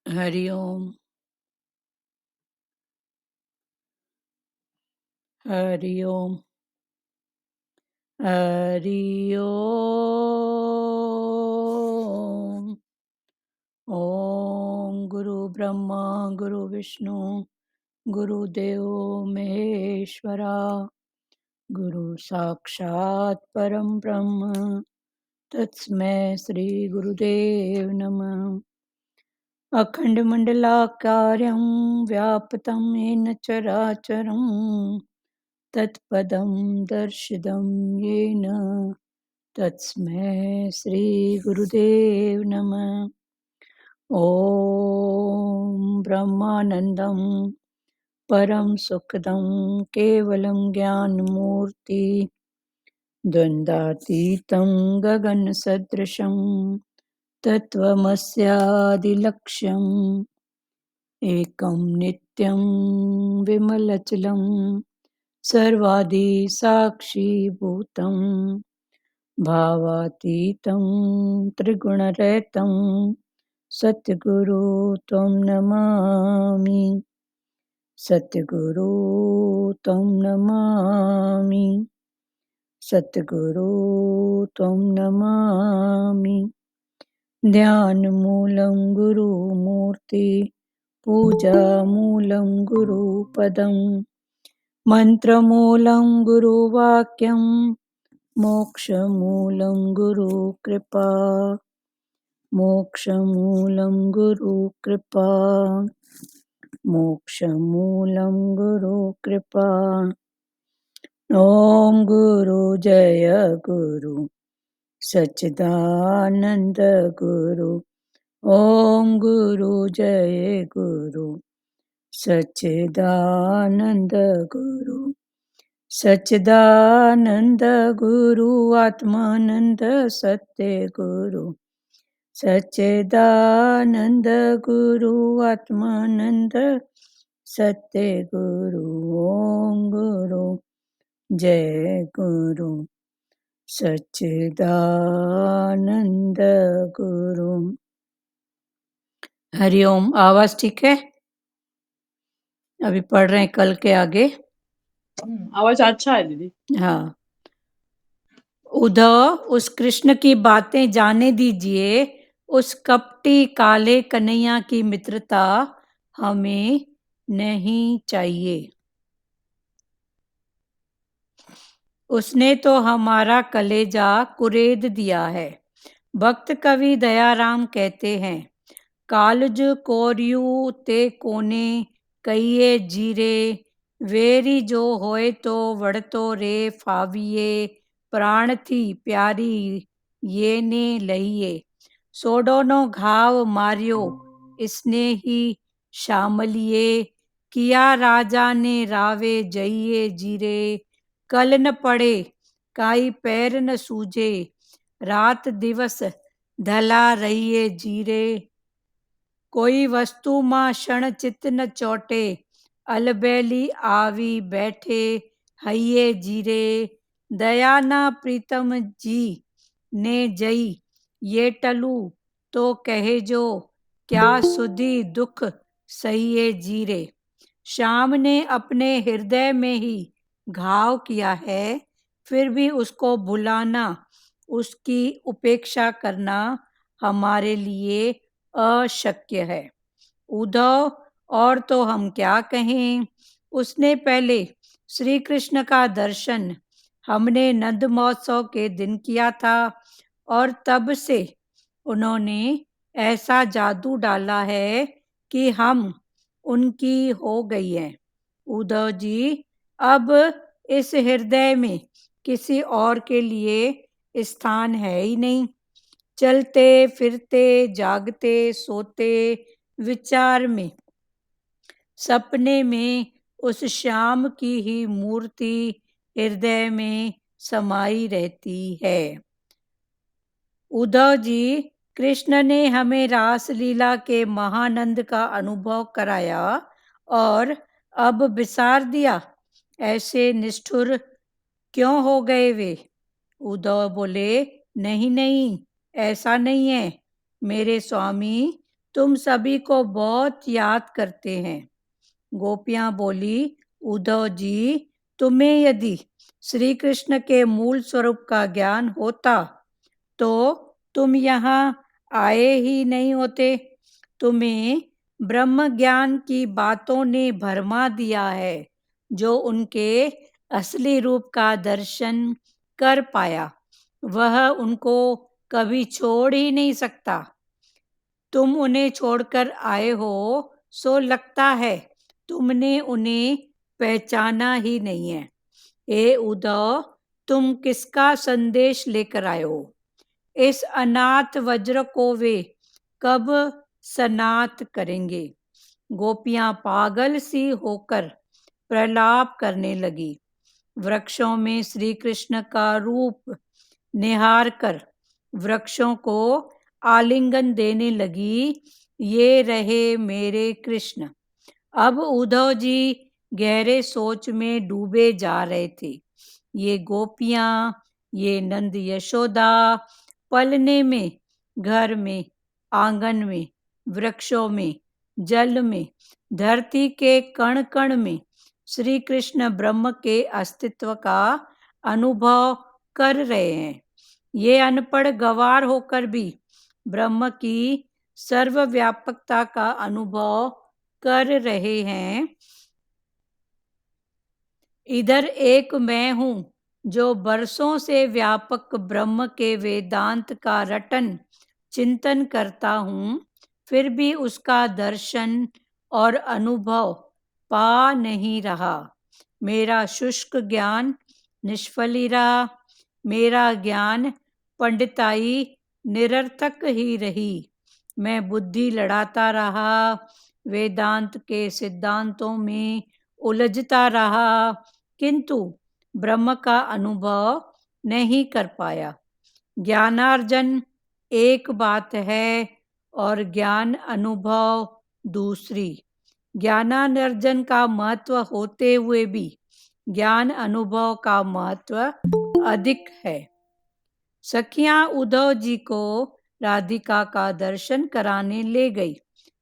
हरि ओम। हरि ओम। हरि ओम। ओम गुरु ब्रह्मा गुरु विष्णु गुरुदेव महेश्वरा गुरु साक्षात् परम ब्रह्म तस्मै श्री गुरुदेव नमः। अखंडमंडलाकारं व्याप्तं येन चराचरं तत्पदं दर्शितं येन तस्मै श्री गुरुदेव नमः। ॐ ब्रह्मानन्दं परम सुखदं केवलं ज्ञानमूर्ति द्वन्द्वातीतं गगनसदृशं तत्त्वमस्यादिलक्ष्यम् एकं नित्यं विमलचलं सर्वादिसाक्षिभूतं भावातीतं त्रिगुणरहितं सद्गुरु त्वं नमामि। सद्गुरु त्वं नमामि। सद्गुरु त्वं नमामि। ध्यानमूलं गुरुमूर्ति पूजामूलं गुरुपदं मन्त्रमूलं गुरुवाक्यं मोक्षमूलं गुरुकृपा। मोक्षमूलं गुरुकृपा। मोक्षमूलं गुरुकृपा। ॐ गुरु जय गुरु सच्चिदानंद गुरु। ॐ गुरु जय गुरु सच्चिदानंद गुरु। सच्चिदानंद गुरु आत्मानंद सत्य गुरु। सच्चिदानंद गुरु आत्मानंद सत्य गुरु। ओम गुरु जय गुरु सच्चिदानंद गुरु। हरिओम। आवाज ठीक है? अभी पढ़ रहे हैं कल के आगे। आवाज अच्छा है दीदी। हाँ। उद्धव, उस कृष्ण की बातें जाने दीजिए। उस कपटी काले कन्हैया की मित्रता हमें नहीं चाहिए। उसने तो हमारा कलेजा कुरेद दिया है। भक्त कवि दयाराम कहते हैं, कालज कोरियू ते कोने कहिए जीरे वेरी जो होए तो वड़तो रे फाविये प्राण थी प्यारी ये ने लहिए। सोडोनो घाव मारियो इसने ही शामलिए किया राजा ने रावे जइए जीरे कल न पड़े काई पैर न सूझे रात दिवस धला रहिए जीरे। कोई वस्तु मां क्षण चित न चौटे अलबेली आवी बैठे हइये जीरे। दया ना प्रीतम जी ने जई ये टलू तो कहे जो क्या सुधी दुख सहिए जीरे। श्याम ने अपने हृदय में ही घाव किया है, फिर भी उसको भुलाना, उसकी उपेक्षा करना हमारे लिए अशक्य है। उद्धव, और तो हम क्या कहें। उसने पहले श्री कृष्ण का दर्शन हमने नंद महोत्सव के दिन किया था और तब से उन्होंने ऐसा जादू डाला है कि हम उनकी हो गई हैं। उद्धव जी, अब इस हृदय में किसी और के लिए स्थान है ही नहीं। चलते फिरते जागते सोते विचार में सपने में उस श्याम की ही मूर्ति हृदय में समाई रहती है। उद्धव जी, कृष्ण ने हमें रास लीला के महानंद का अनुभव कराया और अब बिसार दिया। ऐसे निष्ठुर क्यों हो गए वे? उद्धव बोले, नहीं नहीं, ऐसा नहीं है मेरे स्वामी, तुम सभी को बहुत याद करते हैं। गोपियां बोली, उद्धव जी, तुम्हें यदि श्री कृष्ण के मूल स्वरूप का ज्ञान होता तो तुम यहाँ आए ही नहीं होते। तुम्हें ब्रह्म ज्ञान की बातों ने भरमा दिया है। जो उनके असली रूप का दर्शन कर पाया वह उनको कभी छोड़ ही नहीं सकता। तुम उन्हें छोड़कर आए हो, सो लगता है तुमने उन्हें पहचाना ही नहीं है। हे उद्धव, तुम किसका संदेश लेकर आए हो? इस अनाथ वज्र को वे कब सनात करेंगे? गोपियां पागल सी होकर प्रलाप करने लगी। वृक्षों में श्री कृष्ण का रूप निहार कर वृक्षों को आलिंगन देने लगी। ये रहे मेरे कृष्ण। अब उद्धव जी गहरे सोच में डूबे जा रहे थे। ये गोपियां, ये नंद यशोदा पलने में, घर में, आंगन में, वृक्षों में, जल में, धरती के कण कण में श्री कृष्ण ब्रह्म के अस्तित्व का अनुभव कर रहे हैं। ये अनपढ़ गवार होकर भी ब्रह्म की सर्वव्यापकता का अनुभव कर रहे हैं। इधर एक मैं हूँ जो बरसों से व्यापक ब्रह्म के वेदांत का रटन चिंतन करता हूँ, फिर भी उसका दर्शन और अनुभव पा नहीं रहा। मेरा शुष्क ज्ञान निष्फल ही रहा। मेरा ज्ञान पंडिताई निरर्थक ही रही। मैं बुद्धि लड़ाता रहा, वेदांत के सिद्धांतों में उलझता रहा, किंतु ब्रह्म का अनुभव नहीं कर पाया। ज्ञानार्जन एक बात है और ज्ञान अनुभव दूसरी। ज्ञानार्जन का महत्व होते हुए भी ज्ञान अनुभव का महत्व अधिक है। सखियां उद्धव जी को राधिका का दर्शन कराने ले गई।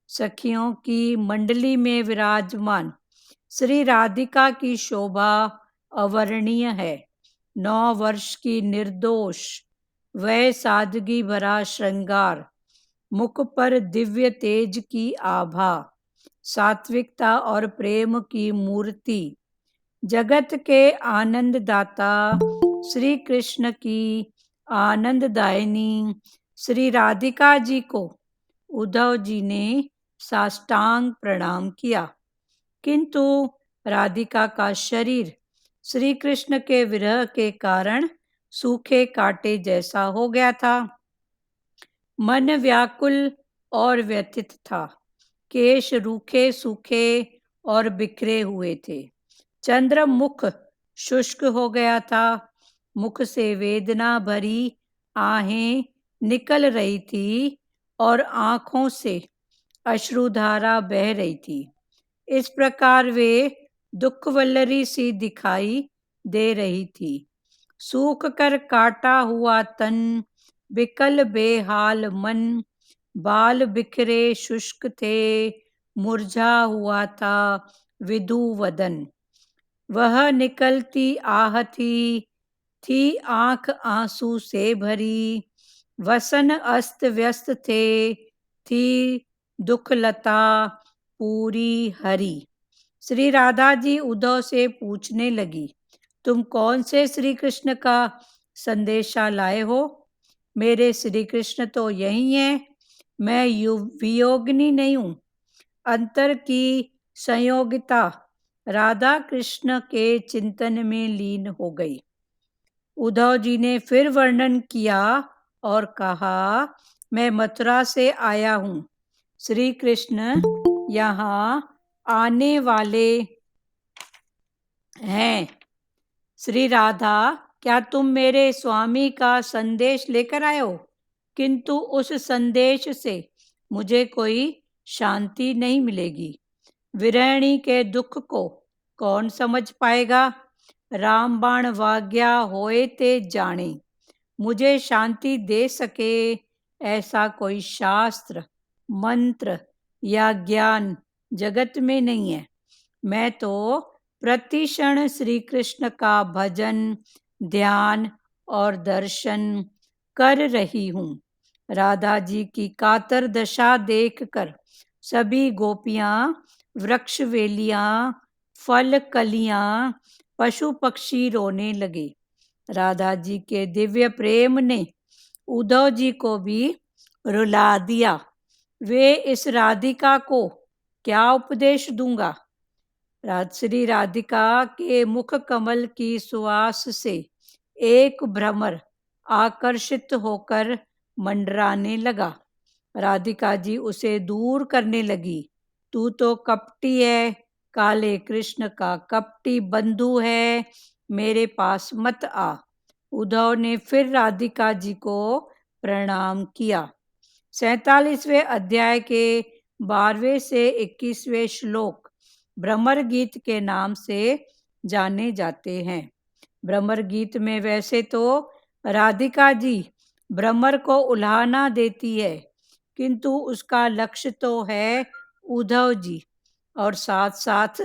सखियों की मंडली में विराजमान श्री राधिका की शोभा अवर्णीय है। 9 वर्ष की निर्दोष वह सादगी भरा श्रृंगार, मुख पर दिव्य तेज की आभा, सात्विकता और प्रेम की मूर्ति, जगत के आनंददाता श्री कृष्ण की आनंददायिनी श्री राधिका जी को उद्धव जी ने साष्टांग प्रणाम किया, किंतु राधिका का शरीर श्री कृष्ण के विरह के कारण सूखे कांटे जैसा हो गया था। मन व्याकुल और व्यथित था। केश रूखे सूखे और बिखरे हुए थे। चंद्र मुख शुष्क हो गया था। मुख से वेदना भरी आहें निकल रही थी और आंखों से अश्रुधारा बह रही थी। इस प्रकार वे दुखवल्लरी सी दिखाई दे रही थी। सूख कर काटा हुआ तन, बिकल बेहाल मन, बाल बिखरे शुष्क थे, मुरझा हुआ था विधु वदन। वह निकलती आह थी आंख आंसू से भरी। वसन अस्त व्यस्त थे, थी दुखलता पूरी हरी। श्री राधा जी उद्धव से पूछने लगी, तुम कौन से श्री कृष्ण का संदेशा लाए हो? मेरे श्री कृष्ण तो यही हैं। मैं वियोगिनी नहीं हूँ। अंतर की संयोगिता राधा कृष्ण के चिंतन में लीन हो गई। उद्धव जी ने फिर वर्णन किया और कहा, मैं मथुरा से आया हूँ। श्री कृष्ण यहाँ आने वाले हैं। श्री राधा, क्या तुम मेरे स्वामी का संदेश लेकर आए हो? किंतु उस संदेश से मुझे कोई शांति नहीं मिलेगी। विरहिणी के दुख को कौन समझ पाएगा? रामबाण वाग्या होए ते जाने। मुझे शांति दे सके ऐसा कोई शास्त्र मंत्र या ज्ञान जगत में नहीं है। मैं तो प्रतिक्षण श्री कृष्ण का भजन, ध्यान और दर्शन कर रही हूँ। राधा जी की कातर दशा देखकर सभी गोपियां, वृक्ष वेलियां, फल कलियां, पशु पक्षी रोने लगे। राधा जी के दिव्य प्रेम ने उद्धव जी को भी रुला दिया। वे इस राधिका को क्या उपदेश दूंगा। श्री राधिका के मुख कमल की सुवास से एक भ्रमर आकर्षित होकर मंडराने लगा। राधिका जी उसे दूर करने लगी। तू तो कपटी है, काले कृष्ण का कपटी बंधु है, मेरे पास मत आ। उद्धव ने फिर राधिका जी को प्रणाम किया। 47वें अध्याय के 12वें से 21वें श्लोक भ्रमर गीत के नाम से जाने जाते हैं। भ्रमर गीत में वैसे तो राधिका जी भ्रमर को उल्हाना देती है, किंतु उसका लक्ष्य तो है उद्धव जी और साथ साथ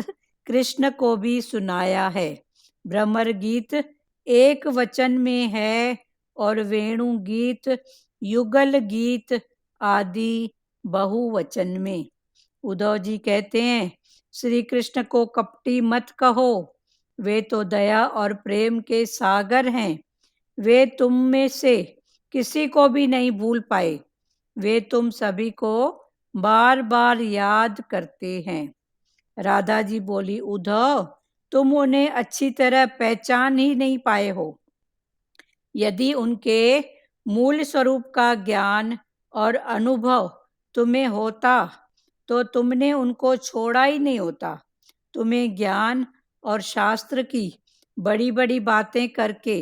कृष्ण को भी सुनाया है। भ्रमर गीत एक वचन में है और वेणु गीत, युगल गीत आदि बहुवचन में। उद्धव जी कहते हैं, श्री कृष्ण को कपटी मत कहो, वे तो दया और प्रेम के सागर हैं। वे तुम में से किसी को भी नहीं भूल पाए। वे तुम सभी को बार बार याद करते हैं। राधा जी बोली, उद्धव तुम उन्हें अच्छी तरह पहचान ही नहीं पाए हो। यदि उनके मूल स्वरूप का ज्ञान और अनुभव तुम्हें होता तो तुमने उनको छोड़ा ही नहीं होता। तुम्हें ज्ञान और शास्त्र की बड़ी बड़ी बातें करके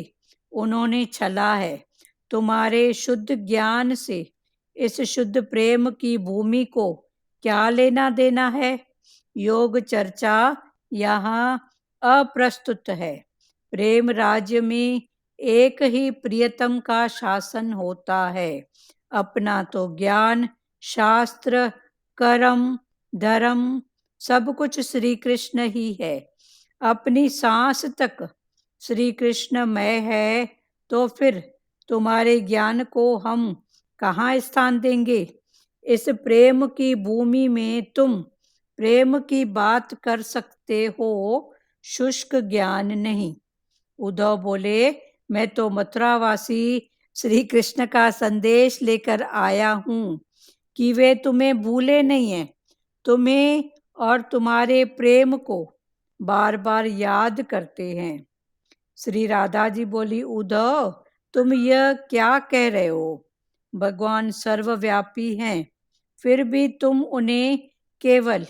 उन्होंने छला है। तुम्हारे शुद्ध ज्ञान से इस शुद्ध प्रेम की भूमि को क्या लेना देना है। योग चर्चा यहाँ अप्रस्तुत है। प्रेम राज्य में एक ही प्रियतम का शासन होता है। अपना तो ज्ञान, शास्त्र, कर्म, धर्म सब कुछ श्री कृष्ण ही है। अपनी सांस तक श्री कृष्णमय है, तो फिर तुम्हारे ज्ञान को हम कहाँ स्थान देंगे। इस प्रेम की भूमि में तुम प्रेम की बात कर सकते हो, शुष्क ज्ञान नहीं। उद्धव बोले, मैं तो मथुरावासी श्री कृष्ण का संदेश लेकर आया हूँ कि वे तुम्हें भूले नहीं हैं। तुम्हें और तुम्हारे प्रेम को बार बार याद करते हैं। श्री राधा जी बोली, उद्धव तुम यह क्या कह रहे हो। भगवान सर्वव्यापी हैं, फिर भी तुम उन्हें केवल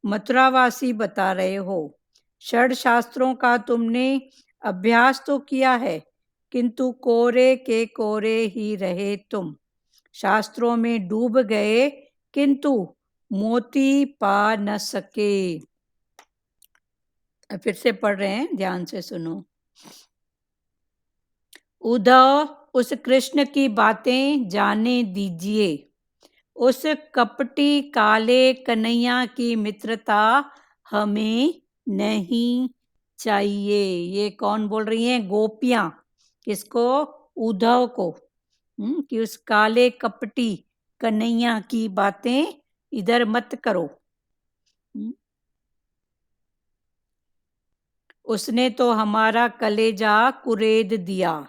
मथुरावासी बता रहे हो। षड शास्त्रों का तुमने अभ्यास तो किया है, किंतु कोरे के कोरे ही रहे तुम। शास्त्रों में डूब गए, किंतु मोती पा न सके। फिर से पढ़ रहे हैं, ध्यान से सुनो। उद्धव उस कृष्ण की बातें जाने दीजिए। उस कपटी काले कन्हैया की मित्रता हमें नहीं चाहिए। ये कौन बोल रही हैं? गोपियां। किसको? उद्धव को। कि उस काले कपटी कन्हैया की बातें इधर मत करो। उसने तो हमारा कलेजा कुरेद दिया।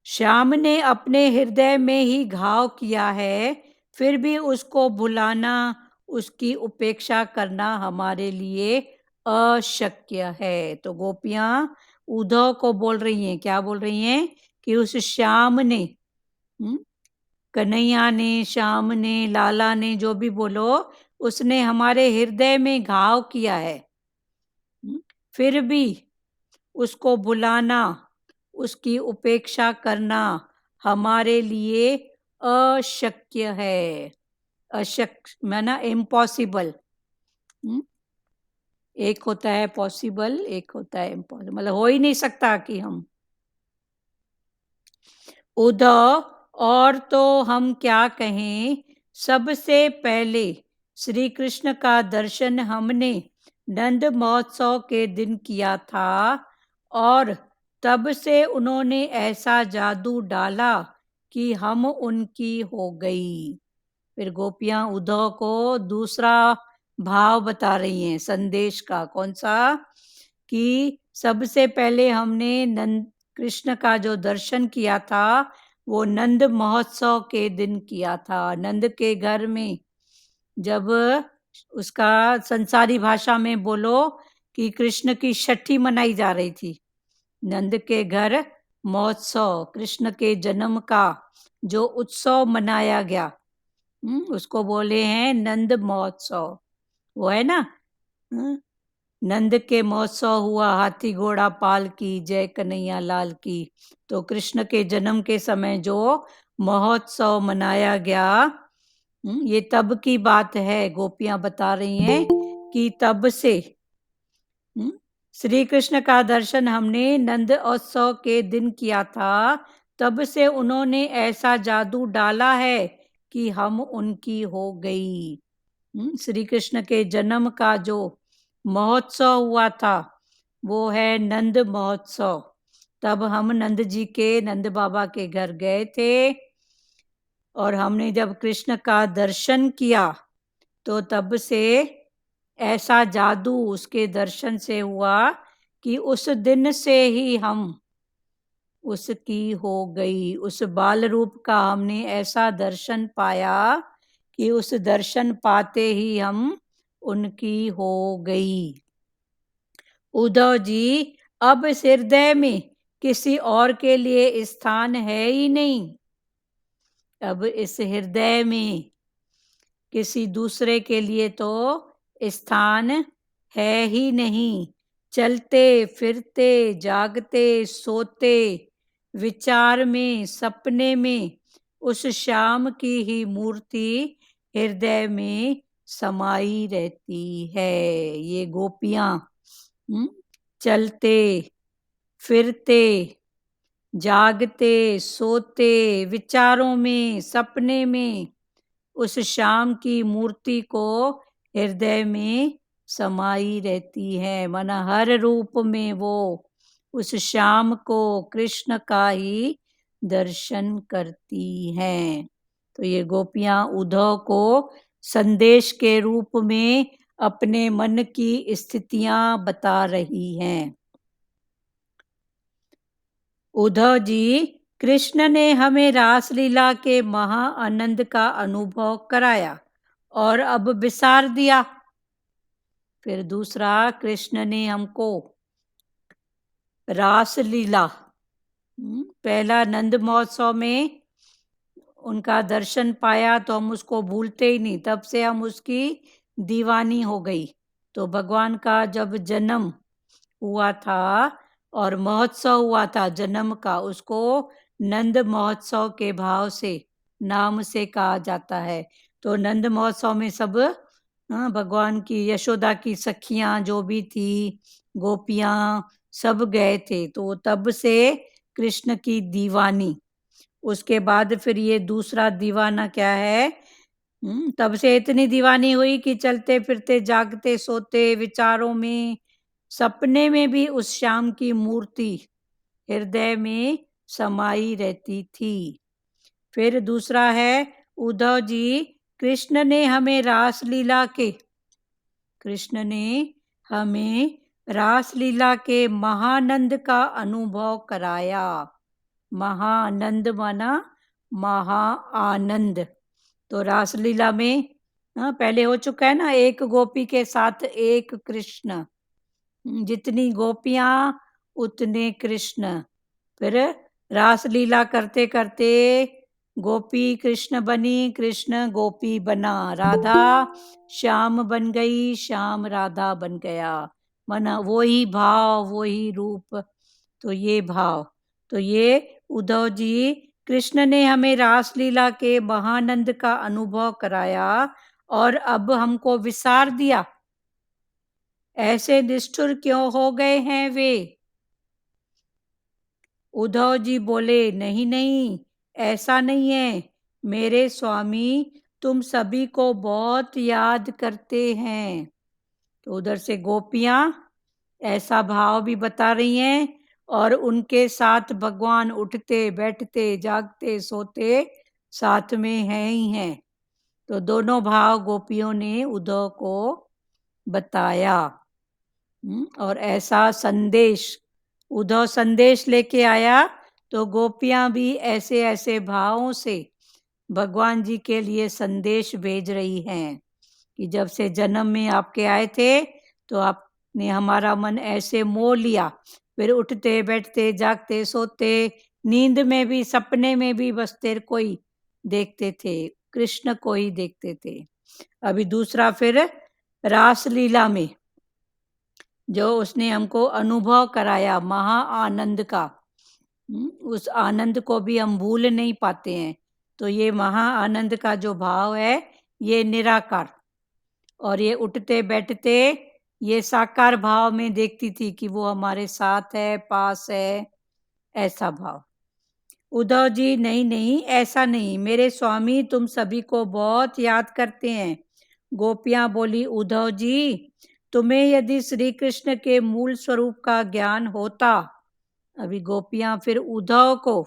श्याम ने अपने हृदय में ही घाव किया है, फिर भी उसको भुलाना, उसकी उपेक्षा करना हमारे लिए अशक्य है। तो गोपियां उद्धव को बोल रही हैं, क्या बोल रही हैं? कि उस श्याम ने, कन्हैया ने, श्याम ने, लाला ने, जो भी बोलो, उसने हमारे हृदय में घाव किया है। फिर भी उसको भुलाना, उसकी उपेक्षा करना हमारे लिए अशक्य है। अशक्य माना इम्पॉसिबल। एक होता है पॉसिबल, एक होता है इम्पॉसिबल, मतलब हो ही नहीं सकता कि हम। उद्धव और तो हम क्या कहें, सबसे पहले श्री कृष्ण का दर्शन हमने नंद महोत्सव के दिन किया था और तब से उन्होंने ऐसा जादू डाला कि हम उनकी हो गई। फिर गोपियां उद्धव को दूसरा भाव बता रही हैं संदेश का। कौन सा? कि सबसे पहले हमने नंद कृष्ण का जो दर्शन किया था वो नंद महोत्सव के दिन किया था। नंद के घर में जब उसका संसारी भाषा में बोलो कि कृष्ण की छठी मनाई जा रही थी। नंद के घर महोत्सव, कृष्ण के जन्म का जो उत्सव मनाया गया, उसको बोले हैं नंद महोत्सव। वो है ना, नंद के महोत्सव हुआ, हाथी घोड़ा पाल की, जय कन्हैया लाल की। तो कृष्ण के जन्म के समय जो महोत्सव मनाया गया, ये तब की बात है। गोपियां बता रही हैं कि तब से श्री कृष्ण का दर्शन हमने नंद उत्सव के दिन किया था, तब से उन्होंने ऐसा जादू डाला है कि हम उनकी हो गई। श्री कृष्ण के जन्म का जो महोत्सव हुआ था वो है नंद महोत्सव। तब हम नंद जी के, नंद बाबा के घर गए थे और हमने जब कृष्ण का दर्शन किया तो तब से ऐसा जादू उसके दर्शन से हुआ कि उस दिन से ही हम उसकी हो गई। उस बाल रूप का हमने ऐसा दर्शन पाया कि उस दर्शन पाते ही हम उनकी हो गई। उद्धव जी, अब इस हृदय में किसी और के लिए स्थान है ही नहीं। अब इस हृदय में किसी दूसरे के लिए तो स्थान है ही नहीं। चलते फिरते, जागते सोते, विचार में, सपने में उस श्याम की ही मूर्ति हृदय में समाई रहती है। ये गोपियां चलते फिरते, जागते सोते, विचारों में, सपने में उस श्याम की मूर्ति को हृदय में समाई रहती है। माना हर रूप में वो उस श्याम को, कृष्ण का ही दर्शन करती हैं। तो ये गोपियां उद्धव को संदेश के रूप में अपने मन की स्थितियां बता रही हैं। उद्धव जी, कृष्ण ने हमें रासलीला के महा आनंद का अनुभव कराया और अब विसार दिया। फिर दूसरा, कृष्ण ने हमको रासलीला, पहला नंद महोत्सव में उनका दर्शन पाया तो हम उसको भूलते ही नहीं, तब से हम उसकी दीवानी हो गई। तो भगवान का जब जन्म हुआ था और महोत्सव हुआ था जन्म का, उसको नंद महोत्सव के भाव से, नाम से कहा जाता है। तो नंद महोत्सव में सब भगवान की, यशोदा की सखियां जो भी थी, गोपियां, सब गए थे। तो तब से कृष्ण की दीवानी। उसके बाद फिर ये दूसरा दीवाना क्या है, तब से इतनी दीवानी हुई कि चलते फिरते, जागते सोते, विचारों में, सपने में भी उस श्याम की मूर्ति हृदय में समाई रहती थी। फिर दूसरा है, उद्धव जी, कृष्ण ने हमें रासलीला के महानंद का अनुभव कराया। महानंद माना महा आनंद। तो रासलीला में पहले हो चुका है ना, एक गोपी के साथ एक कृष्ण, जितनी गोपियां उतने कृष्ण। फिर रासलीला करते करते गोपी कृष्ण बनी, कृष्ण गोपी बना, राधा श्याम बन गई, श्याम राधा बन गया। माना वही भाव, वही रूप। तो ये भाव, तो ये उद्धव जी, कृष्ण ने हमें रासलीला के महानंद का अनुभव कराया और अब हमको विसार दिया। ऐसे निष्ठुर क्यों हो गए हैं वे? उद्धव जी बोले, नहीं नहीं, ऐसा नहीं है। मेरे स्वामी तुम सभी को बहुत याद करते हैं। तो उधर से गोपियां ऐसा भाव भी बता रही हैं और उनके साथ भगवान उठते बैठते जागते सोते साथ में हैं ही हैं। तो दोनों भाव गोपियों ने उद्धव को बताया। और ऐसा संदेश उद्धव संदेश लेके आया, तो गोपियां भी ऐसे ऐसे भावों से भगवान जी के लिए संदेश भेज रही हैं कि जब से जन्म में आपके आए थे तो आपने हमारा मन ऐसे मोह लिया, फिर उठते बैठते जागते सोते नींद में भी सपने में भी बस तेरे को ही देखते थे, कृष्ण को ही देखते थे। अभी दूसरा फिर रासलीला में जो उसने हमको अनुभव कराया महा आनंद का, उस आनंद को भी हम भूल नहीं पाते हैं। तो ये महा आनंद का जो भाव है ये निराकार, और ये उठते बैठते ये साकार भाव में देखती थी कि वो हमारे साथ है, पास है, ऐसा भाव। उद्धव जी नहीं नहीं, ऐसा नहीं, मेरे स्वामी तुम सभी को बहुत याद करते हैं। गोपियां बोली, उद्धव जी तुम्हें यदि श्री कृष्ण के मूल स्वरूप का ज्ञान होता। अभी गोपियां फिर उद्धव को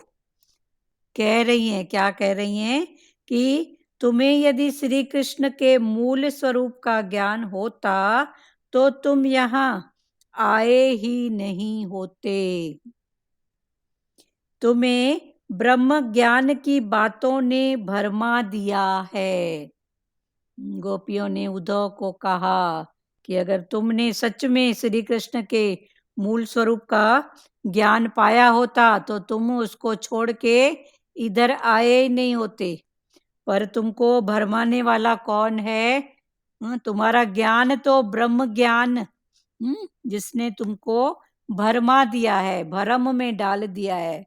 कह रही हैं, क्या कह रही हैं कि तुम्हें यदि श्री कृष्ण के मूल स्वरूप का ज्ञान होता तो तुम यहाँ आए ही नहीं होते। तुम्हें ब्रह्म ज्ञान की बातों ने भरमा दिया है। गोपियों ने उद्धव को कहा कि अगर तुमने सच में श्री कृष्ण के मूल स्वरूप का ज्ञान पाया होता तो तुम उसको छोड़ के इधर आए ही नहीं होते। पर तुमको भरमाने वाला कौन है? तुम्हारा ज्ञान तो ब्रह्म ज्ञान, जिसने तुमको भरमा दिया है, भरम में डाल दिया है।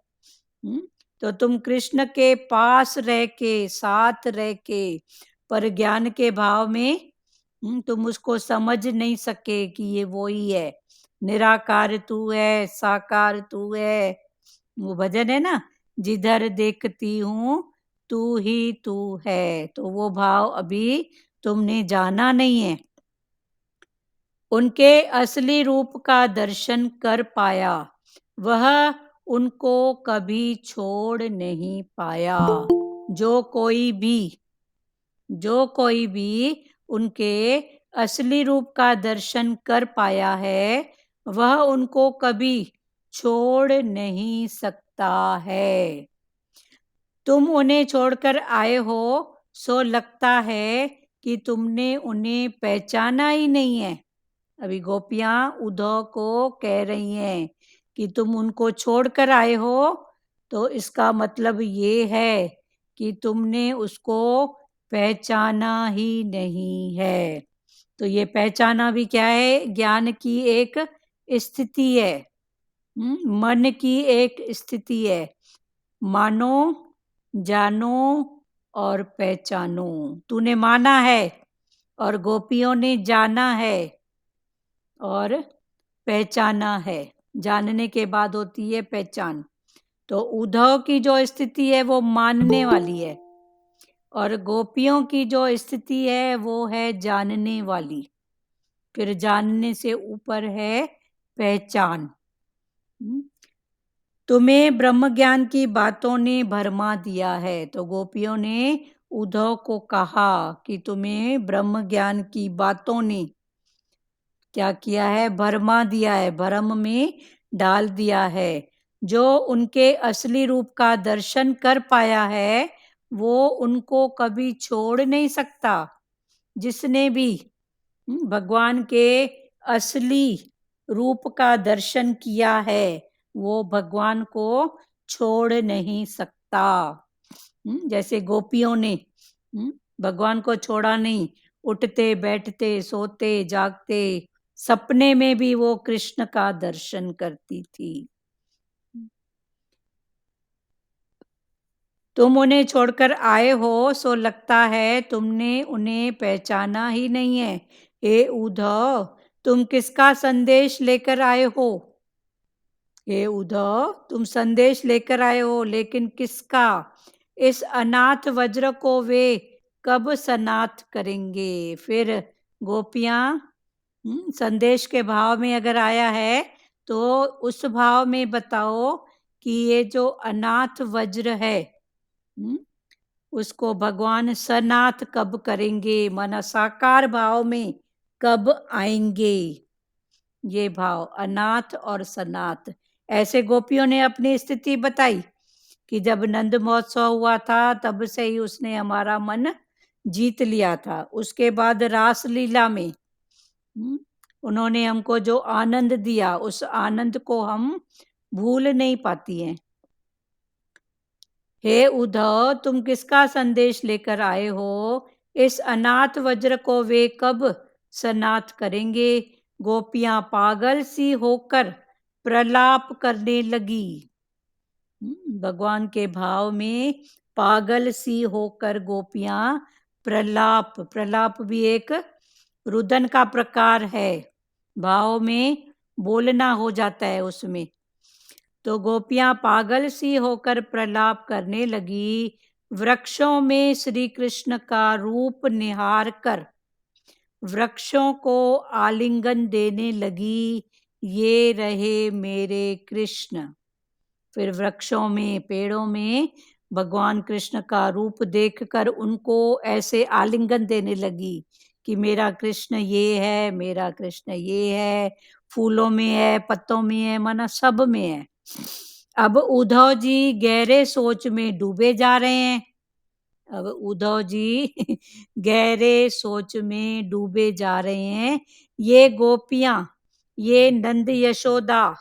तो तुम कृष्ण के पास रह के, साथ रह के, पर ज्ञान के भाव में तुम उसको समझ नहीं सके कि ये वो ही है, निराकार तू है, साकार तू है। वो भजन है ना, जिधर देखती हूँ तू ही तू है। तो वो भाव अभी तुमने जाना नहीं है। उनके असली रूप का दर्शन कर पाया, वह उनको कभी छोड़ नहीं पाया। जो कोई भी उनके असली रूप का दर्शन कर पाया है, वह उनको कभी छोड़ नहीं सकता है। तुम उन्हें छोड़कर आए हो, सो लगता है कि तुमने उन्हें पहचाना ही नहीं है। अभी गोपियां उद्धव को कह रही हैं कि तुम उनको छोड़कर आए हो, तो इसका मतलब ये है कि तुमने उसको पहचाना ही नहीं है। तो ये पहचाना भी क्या है? ज्ञान की एक स्थिति है, मन की एक स्थिति है। मानो, जानो और पहचानो। तूने माना है और गोपियों ने जाना है और पहचाना है। जानने के बाद होती है पहचान। तो उद्धव की जो स्थिति है वो मानने वाली है, और गोपियों की जो स्थिति है वो है जानने वाली। फिर जानने से ऊपर है पहचान। तुम्हें ब्रह्म ज्ञान की बातों ने भरमा दिया है। तो गोपियों ने उद्धव को कहा कि तुम्हें ब्रह्म ज्ञान की बातों ने क्या किया है? भरमा दिया है, भ्रम में डाल दिया है। जो उनके असली रूप का दर्शन कर पाया है वो उनको कभी छोड़ नहीं सकता। जिसने भी भगवान के असली रूप का दर्शन किया है वो भगवान को छोड़ नहीं सकता। जैसे गोपियों ने भगवान को छोड़ा नहीं, उठते बैठते सोते जागते सपने में भी वो कृष्ण का दर्शन करती थी। तुम उन्हें छोड़कर आए हो, सो लगता है तुमने उन्हें पहचाना ही नहीं है। हे उद्धव, तुम किसका संदेश लेकर आए हो? हे उद्धव, तुम संदेश लेकर आए हो, लेकिन किसका? इस अनाथ वज्र को वे कब सनाथ करेंगे। फिर गोपियां संदेश के भाव में अगर आया है तो उस भाव में बताओ कि ये जो अनाथ वज्र है उसको भगवान सनाथ कब करेंगे, माना साकार भाव में कब आएंगे। ये भाव अनाथ और सनाथ, ऐसे गोपियों ने अपनी स्थिति बताई कि जब नंद महोत्सव हुआ था तब से ही उसने हमारा मन जीत लिया था। उसके बाद रास लीला में उन्होंने हमको जो आनंद दिया उस आनंद को हम भूल नहीं पाती हैं। हे उद्धव, तुम किसका संदेश लेकर आए हो? इस अनाथ वज्र को वे कब सनाथ करेंगे? गोपियां पागल सी होकर प्रलाप करने लगी। भगवान के भाव में पागल सी होकर गोपियां प्रलाप, प्रलाप भी एक रुदन का प्रकार है, भाव में बोलना हो जाता है उसमें। तो गोपियां पागल सी होकर प्रलाप करने लगी। वृक्षों में श्री कृष्ण का रूप निहार कर वृक्षों को आलिंगन देने लगी, ये रहे मेरे कृष्ण। फिर वृक्षों में, पेड़ों में भगवान कृष्ण का रूप देखकर उनको ऐसे आलिंगन देने लगी कि मेरा कृष्ण ये है, मेरा कृष्ण ये है। फूलों में है, पत्तों में है, माना सब में है। अब उद्धव जी गहरे सोच में डूबे जा रहे हैं। अब उद्धव जी गहरे सोच में डूबे जा रहे हैं। ये गोपियां, ये नंद यशोदा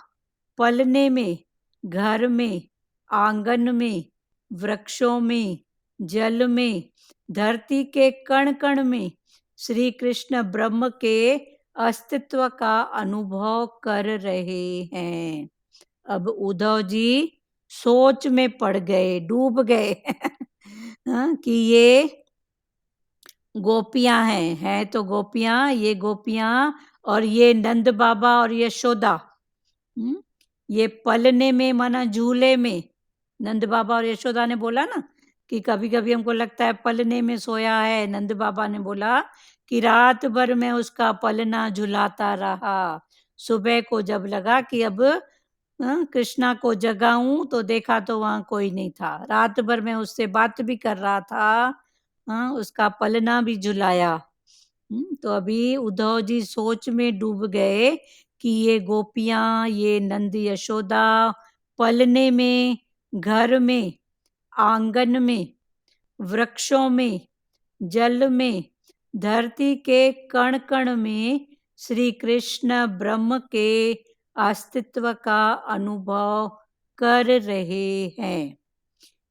पलने में, घर में, आंगन में, वृक्षों में, जल में, धरती के कण कण में श्री कृष्ण ब्रह्म के अस्तित्व का अनुभव कर रहे हैं। अब उद्धव जी सोच में पड़ गए, डूब गए हाँ, कि ये गोपियां हैं तो गोपियां, ये गोपियां और ये नंद बाबा और यशोदा ये पलने में, माना झूले में। नंद बाबा और यशोदा ने बोला ना कि कभी कभी हमको लगता है पलने में सोया है। नंद बाबा ने बोला कि रात भर में उसका पलना झुलाता रहा। सुबह को जब लगा कि अब कृष्णा को जगाऊं तो देखा तो वहां कोई नहीं था। रात भर में उससे बात भी कर रहा था, उसका पलना भी झुलाया। तो अभी उद्धव जी सोच में डूब गए कि ये गोपियां, ये नंद यशोदा पलने में, घर में, आंगन में, वृक्षों में, जल में, धरती के कण कण में श्री कृष्ण ब्रह्म के अस्तित्व का अनुभव कर रहे हैं।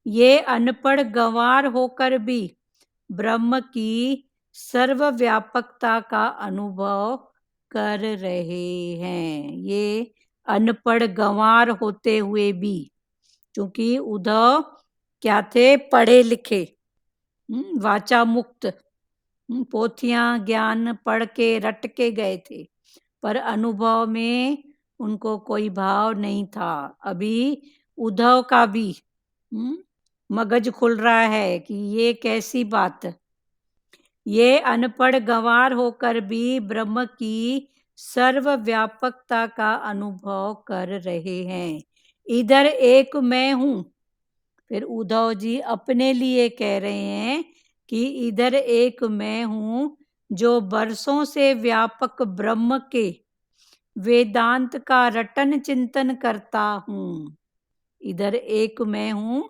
ये अनपढ़ गंवार होकर भी ब्रह्म की सर्वव्यापकता का अनुभव कर रहे हैं। ये अनपढ़ गंवार होते हुए भी, क्योंकि उद्धव क्या थे? पढ़े लिखे, वाचा मुक्त, पोथियां ज्ञान पढ़ के रट के गए थे, पर अनुभव में उनको कोई भाव नहीं था। अभी उद्धव का भी मगज खुल रहा है कि ये कैसी बात। ये अनपढ़ गंवार होकर भी ब्रह्म की सर्वव्यापकता का अनुभव कर रहे हैं। इधर एक मैं हूं। फिर उद्धव जी अपने लिए कह रहे हैं कि इधर एक मैं हूं जो बरसों से व्यापक ब्रह्म के वेदांत का रटन चिंतन करता हूं। इधर एक मैं हूं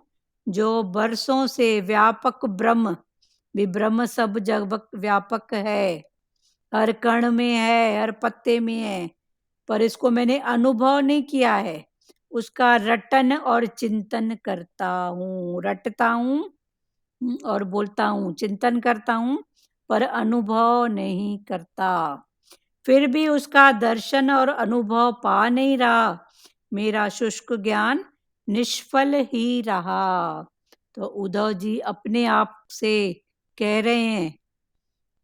जो बरसों से व्यापक ब्रह्म, भी ब्रह्म सब जग व्यापक है, हर कण में है, हर पत्ते में है, पर इसको मैंने अनुभव नहीं किया है। उसका रटन और चिंतन करता हूँ, रटता हूँ और बोलता हूँ, चिंतन करता हूँ, पर अनुभव नहीं करता। फिर भी उसका दर्शन और अनुभव पा नहीं रहा। मेरा शुष्क ज्ञान निष्फल ही रहा। तो उद्धव जी अपने आप से कह रहे हैं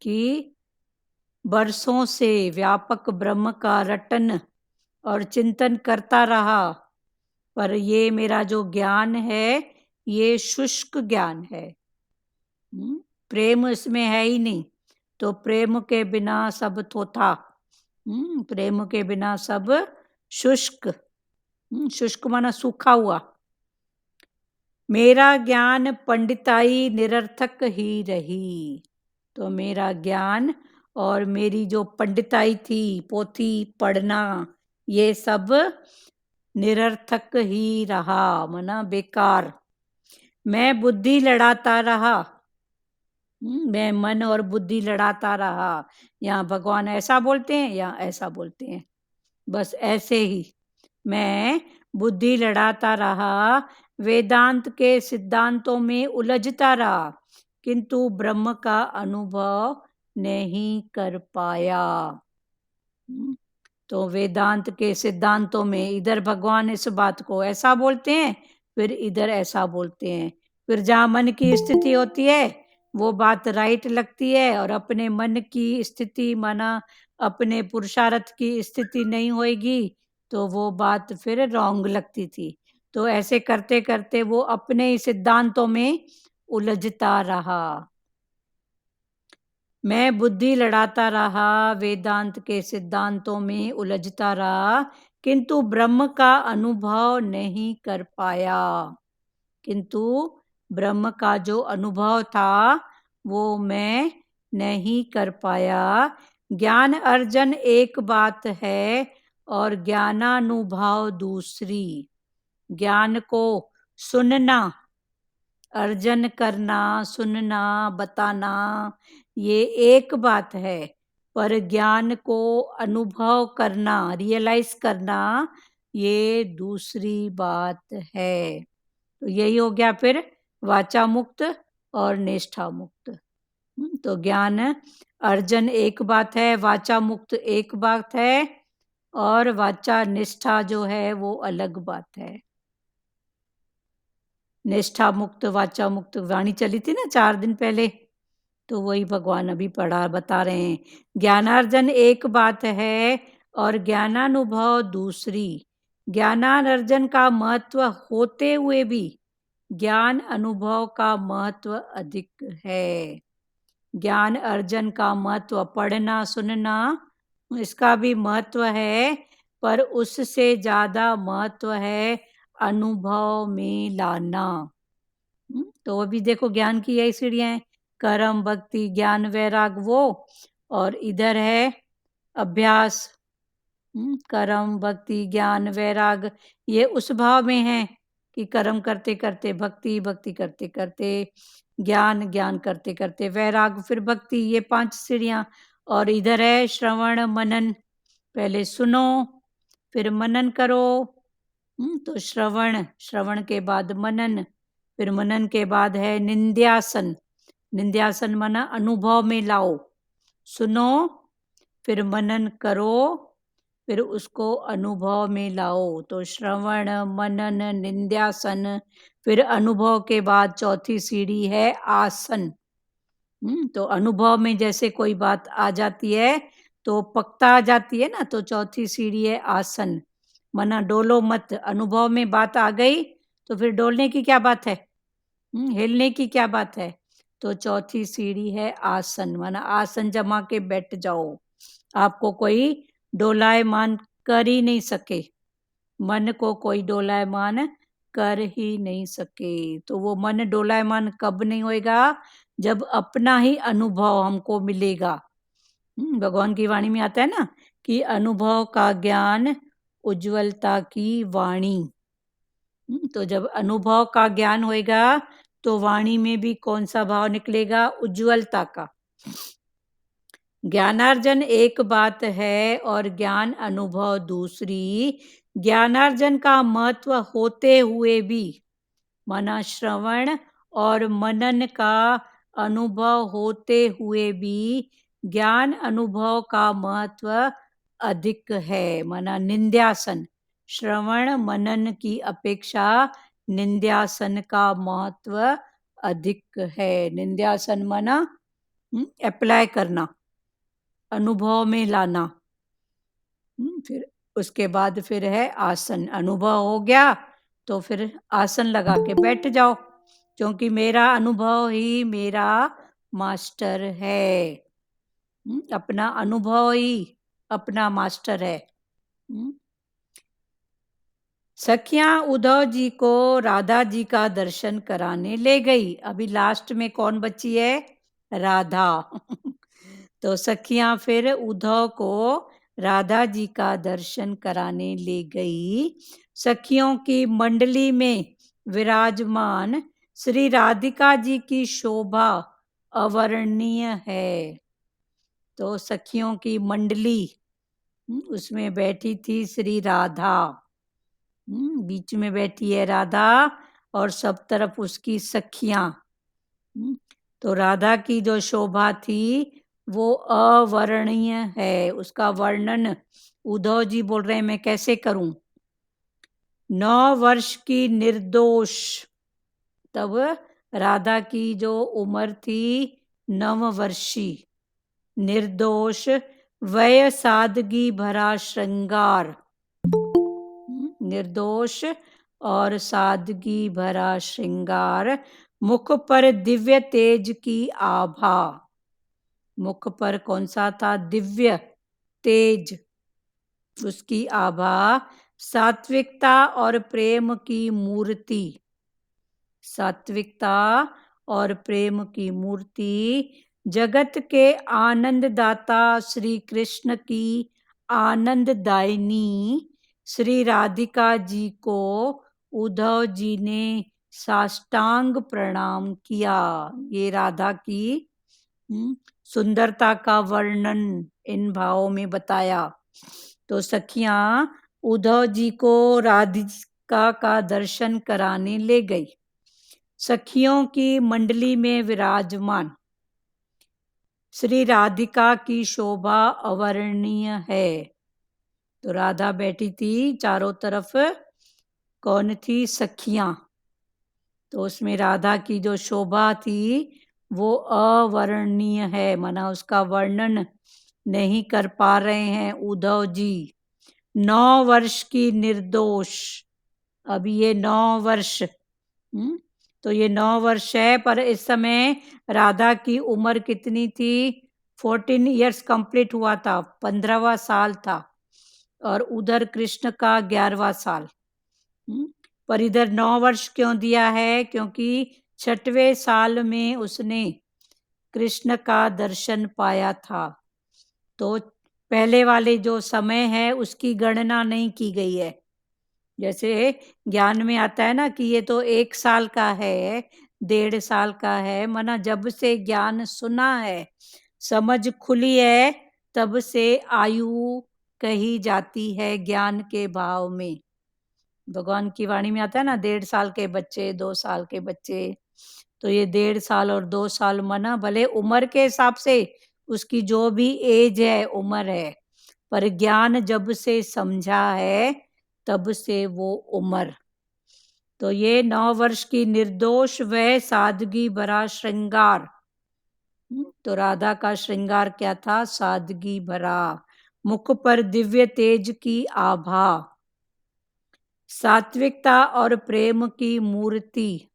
कि बरसों से व्यापक ब्रह्म का रटन और चिंतन करता रहा, पर ये मेरा जो ज्ञान है ये शुष्क ज्ञान है। प्रेम इसमें है ही नहीं, तो प्रेम के बिना सब थोथा। प्रेम के बिना सब शुष्क। शुष्क माना सूखा हुआ। मेरा ज्ञान पंडिताई निरर्थक ही रही। तो मेरा ज्ञान और मेरी जो पंडिताई थी, पोथी पढ़ना, ये सब निरर्थक ही रहा, माना बेकार। मैं बुद्धि लड़ाता रहा। मैं मन और बुद्धि लड़ाता रहा। यहाँ भगवान ऐसा बोलते हैं या ऐसा बोलते हैं, बस ऐसे ही मैं बुद्धि लड़ाता रहा, वेदांत के सिद्धांतों में उलझता रहा, किंतु ब्रह्म का अनुभव नहीं कर पाया। तो वेदांत के सिद्धांतों में इधर भगवान इस बात को ऐसा बोलते हैं, फिर इधर ऐसा बोलते हैं। फिर जहाँ मन की स्थिति होती है वो बात राइट लगती है, और अपने मन की स्थिति माना अपने पुरुषार्थ की स्थिति नहीं होएगी तो वो बात फिर रॉन्ग लगती थी। तो ऐसे करते करते वो अपने ही सिद्धांतों में उलझता रहा। मैं बुद्धि लड़ाता रहा, वेदांत के सिद्धांतों में उलझता रहा, किंतु ब्रह्म का अनुभव नहीं कर पाया। किंतु ब्रह्म का जो अनुभव था वो मैं नहीं कर पाया। ज्ञान अर्जन एक बात है और ज्ञानानुभव दूसरी। ज्ञान को सुनना, अर्जन करना, सुनना, बताना, ये एक बात है, पर ज्ञान को अनुभव करना, रियलाइज करना, ये दूसरी बात है। तो यही हो गया फिर वाचा मुक्त और निष्ठा मुक्त। तो ज्ञान अर्जन एक बात है, वाचा मुक्त एक बात है, और वाचा निष्ठा जो है वो अलग बात है। निष्ठा मुक्त, वाचा मुक्त वाणी चली थी ना 4 दिन पहले, तो वही भगवान अभी पढ़ा बता रहे हैं। ज्ञानार्जन एक बात है और ज्ञानानुभव दूसरी। ज्ञानार्जन का महत्व होते हुए भी ज्ञान अनुभव का महत्व अधिक है। ज्ञान अर्जन का महत्व पढ़ना, सुनना, इसका भी महत्व है, पर उससे ज्यादा महत्व है अनुभव में लाना। तो अभी देखो ज्ञान की यही सीढ़ियां हैं, कर्म, भक्ति, ज्ञान, वैराग वो, और इधर है अभ्यास। कर्म, भक्ति, ज्ञान, वैराग, ये उस भाव में है कि कर्म करते करते भक्ति, भक्ति करते करते ज्ञान, ज्ञान करते करते वैराग, फिर भक्ति, ये 5 सीढ़ियां। और इधर है श्रवण मनन, पहले सुनो फिर मनन करो। तो श्रवण, श्रवण के बाद मनन, फिर मनन के बाद है निंद्यासन। निंद्यासन माना अनुभव में लाओ, सुनो फिर मनन करो, फिर उसको अनुभव में लाओ। तो श्रवण, मनन, निंद्यासन, फिर अनुभव के बाद चौथी सीढ़ी है आसन। तो अनुभव में जैसे कोई बात आ जाती है तो पक्का आ जाती है ना, तो चौथी सीढ़ी है आसन, मना डोलो मत। अनुभव में बात आ गई तो फिर डोलने की क्या बात है, हिलने की क्या बात है। तो चौथी सीढ़ी है आसन, माना आसन जमा के बैठ जाओ, आपको कोई डोलायमान कर ही नहीं सके, मन को कोई डोलायमान कर ही नहीं सके। तो वो मन डोलायमान कब नहीं होएगा, जब अपना ही अनुभव हमको मिलेगा। भगवान की वाणी में आता है ना कि अनुभव का ज्ञान उज्ज्वलता की वाणी। तो जब अनुभव का ज्ञान होएगा तो वाणी में भी कौन सा भाव निकलेगा, उज्ज्वलता का। ज्ञानार्जन एक बात है और ज्ञान अनुभव दूसरी। ज्ञानार्जन का महत्व होते हुए भी, माना श्रवण और मनन का अनुभव होते हुए भी ज्ञान अनुभव का महत्व अधिक है, माना निंद्यासन। श्रवण मनन की अपेक्षा निंद्यासन का महत्व अधिक है। निंद्यासन माना अप्लाई करना, अनुभव में लाना। फिर उसके बाद फिर है आसन। अनुभव हो गया तो फिर आसन लगा के बैठ जाओ, क्योंकि मेरा अनुभव ही मेरा मास्टर है। अपना अनुभव ही अपना मास्टर है। सखियां उद्धव जी को राधा जी का दर्शन कराने ले गई। अभी लास्ट में कौन बची है? राधा। तो सखियां फिर उद्धव को राधा जी का दर्शन कराने ले गई। सखियों की मंडली में विराजमान श्री राधिका जी की शोभा अवर्णनीय है। तो सखियों की मंडली, उसमें बैठी थी श्री राधा। बीच में बैठी है राधा और सब तरफ उसकी सखियां। तो राधा की जो शोभा थी वो अवर्णनीय है। उसका वर्णन उद्धव जी बोल रहे हैं, मैं कैसे करूं? 9 वर्ष की निर्दोष, तब राधा की जो उम्र थी 9 वर्षी, निर्दोष वय सादगी भरा श्रृंगार, निर्दोष और सादगी भरा श्रृंगार, मुख पर दिव्य तेज की आभा। मुख पर कौन सा था? दिव्य तेज, उसकी आभा। सात्विकता और प्रेम की मूर्ति, सात्विकता और प्रेम की मूर्ति। जगत के आनंददाता श्री कृष्ण की आनंददायिनी श्री राधिका जी को उद्धव जी ने साष्टांग प्रणाम किया। ये राधा की सुंदरता का वर्णन इन भावों में बताया। तो सखियां उद्धव जी को राधिका का दर्शन कराने ले गई। सखियों की मंडली में विराजमान श्री राधिका की शोभा अवर्णनीय है। तो राधा बैठी थी, चारों तरफ कौन थी? सखियां। तो उसमें राधा की जो शोभा थी वो अवर्णनीय है, माना उसका वर्णन नहीं कर पा रहे हैं उद्धव जी। 9 वर्ष की निर्दोष, अभी ये 9 वर्ष, तो ये 9 वर्ष है, पर इस समय राधा की उम्र कितनी थी? 14 इयर्स कंप्लीट हुआ था, 15वां साल था, और उधर कृष्ण का 11वां साल। पर इधर 9 वर्ष क्यों दिया है? क्योंकि 6वें साल में उसने कृष्ण का दर्शन पाया था। तो पहले वाले जो समय है उसकी गणना नहीं की गई है। जैसे ज्ञान में आता है ना कि ये तो 1 साल का है, 1.5 साल का है, माना जब से ज्ञान सुना है, समझ खुली है, तब से आयु कही जाती है ज्ञान के भाव में। भगवान की वाणी में आता है ना 1.5 साल के बच्चे, 2 साल के बच्चे। तो ये 1.5 साल और 2 साल माना भले उम्र के हिसाब से उसकी जो भी एज है, उम्र है, पर ज्ञान जब से समझा है तब से वो उम्र। तो ये 9 वर्ष की निर्दोष वह सादगी भरा श्रृंगार। तो राधा का श्रृंगार क्या था? सादगी भरा। मुख पर दिव्य तेज की आभा, सात्विकता और प्रेम की मूर्ति।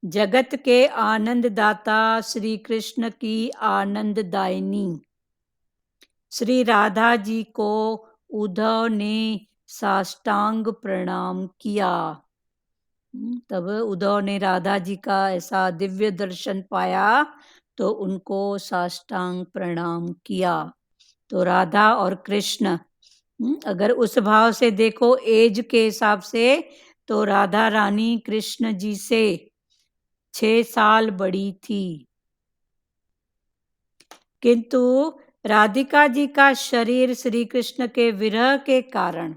जगत के आनंददाता श्री कृष्ण की आनंददायिनी श्री राधा जी को उद्धव ने साष्टांग प्रणाम किया। तब उद्धव ने राधा जी का ऐसा दिव्य दर्शन पाया तो उनको साष्टांग प्रणाम किया। तो राधा और कृष्ण, अगर उस भाव से देखो एज के हिसाब से, तो राधा रानी कृष्ण जी से 6 साल बड़ी थी। किंतु राधिका जी का शरीर श्री कृष्ण के विरह के कारण,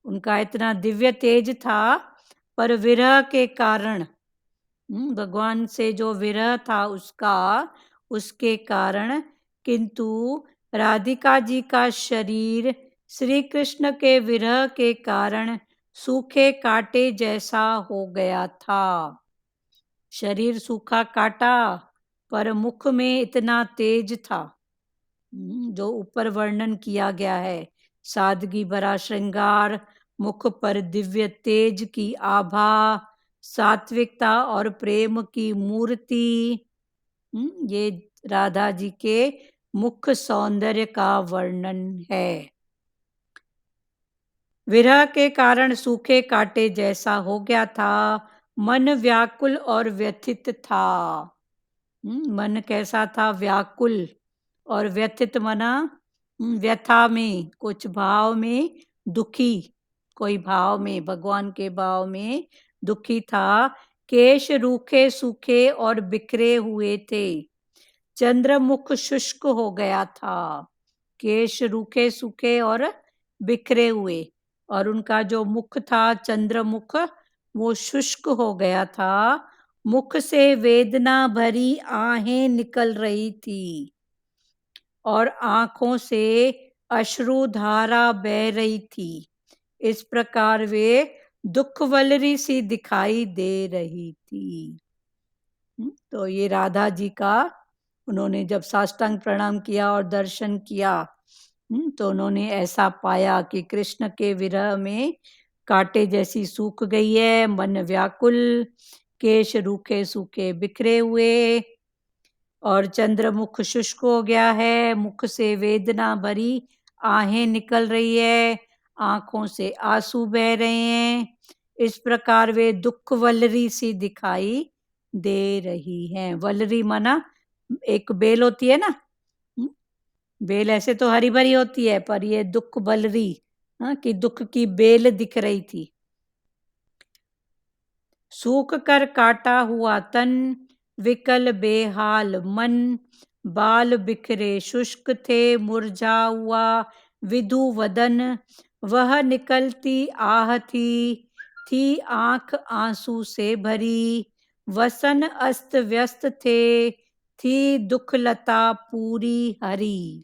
उनका इतना दिव्य तेज था, पर विरह के कारण, भगवान से जो विरह था उसके कारण, किंतु राधिका जी का शरीर श्री कृष्ण के विरह के कारण सूखे कांटे जैसा हो गया था। शरीर सूखा काटा, पर मुख में इतना तेज था, जो ऊपर वर्णन किया गया है। सादगी भरा श्रृंगार, मुख पर दिव्य तेज की आभा, सात्विकता और प्रेम की मूर्ति, ये राधा जी के मुख सौंदर्य का वर्णन है। विरह के कारण सूखे कांटे जैसा हो गया था, मन व्याकुल और व्यथित था। मन कैसा था? व्याकुल और व्यथित मना व्यथा में, कुछ भाव में दुखी, कोई भाव में, भगवान के भाव में दुखी था। केश रूखे सूखे और बिखरे हुए थे, चंद्रमुख शुष्क हो गया था। केश रूखे सूखे और बिखरे हुए, और उनका जो मुख था चंद्रमुख, वो शुष्क हो गया था। मुख से वेदना भरी आहें निकल रही थी और आंखों से अश्रुधारा बह रही थी। इस प्रकार वे दुखवलरी सी दिखाई दे रही थी। तो ये राधा जी का, उन्होंने जब साष्टांग प्रणाम किया और दर्शन किया, तो उन्होंने ऐसा पाया कि कृष्ण के विरह में कांटे जैसी सूख गई है, मन व्याकुल, केश रूखे सूखे बिखरे हुए, और चंद्रमुख शुष्क हो गया है, मुख से वेदना भरी आहें निकल रही है, आंखों से आंसू बह रहे हैं। इस प्रकार वे दुख वलरी सी दिखाई दे रही हैं। वलरी माना एक बेल होती है ना, बेल ऐसे तो हरी भरी होती है, पर ये दुख बलरी, कि दुख की बेल दिख रही थी। सूख कर काटा हुआ तन, विकल बेहाल मन, बाल बिखरे शुष्क थे, मुरझा हुआ विधु वदन, वह निकलती आह थी आंख आंसू से भरी, वसन अस्त व्यस्त थे, थी दुखलता पूरी हरी।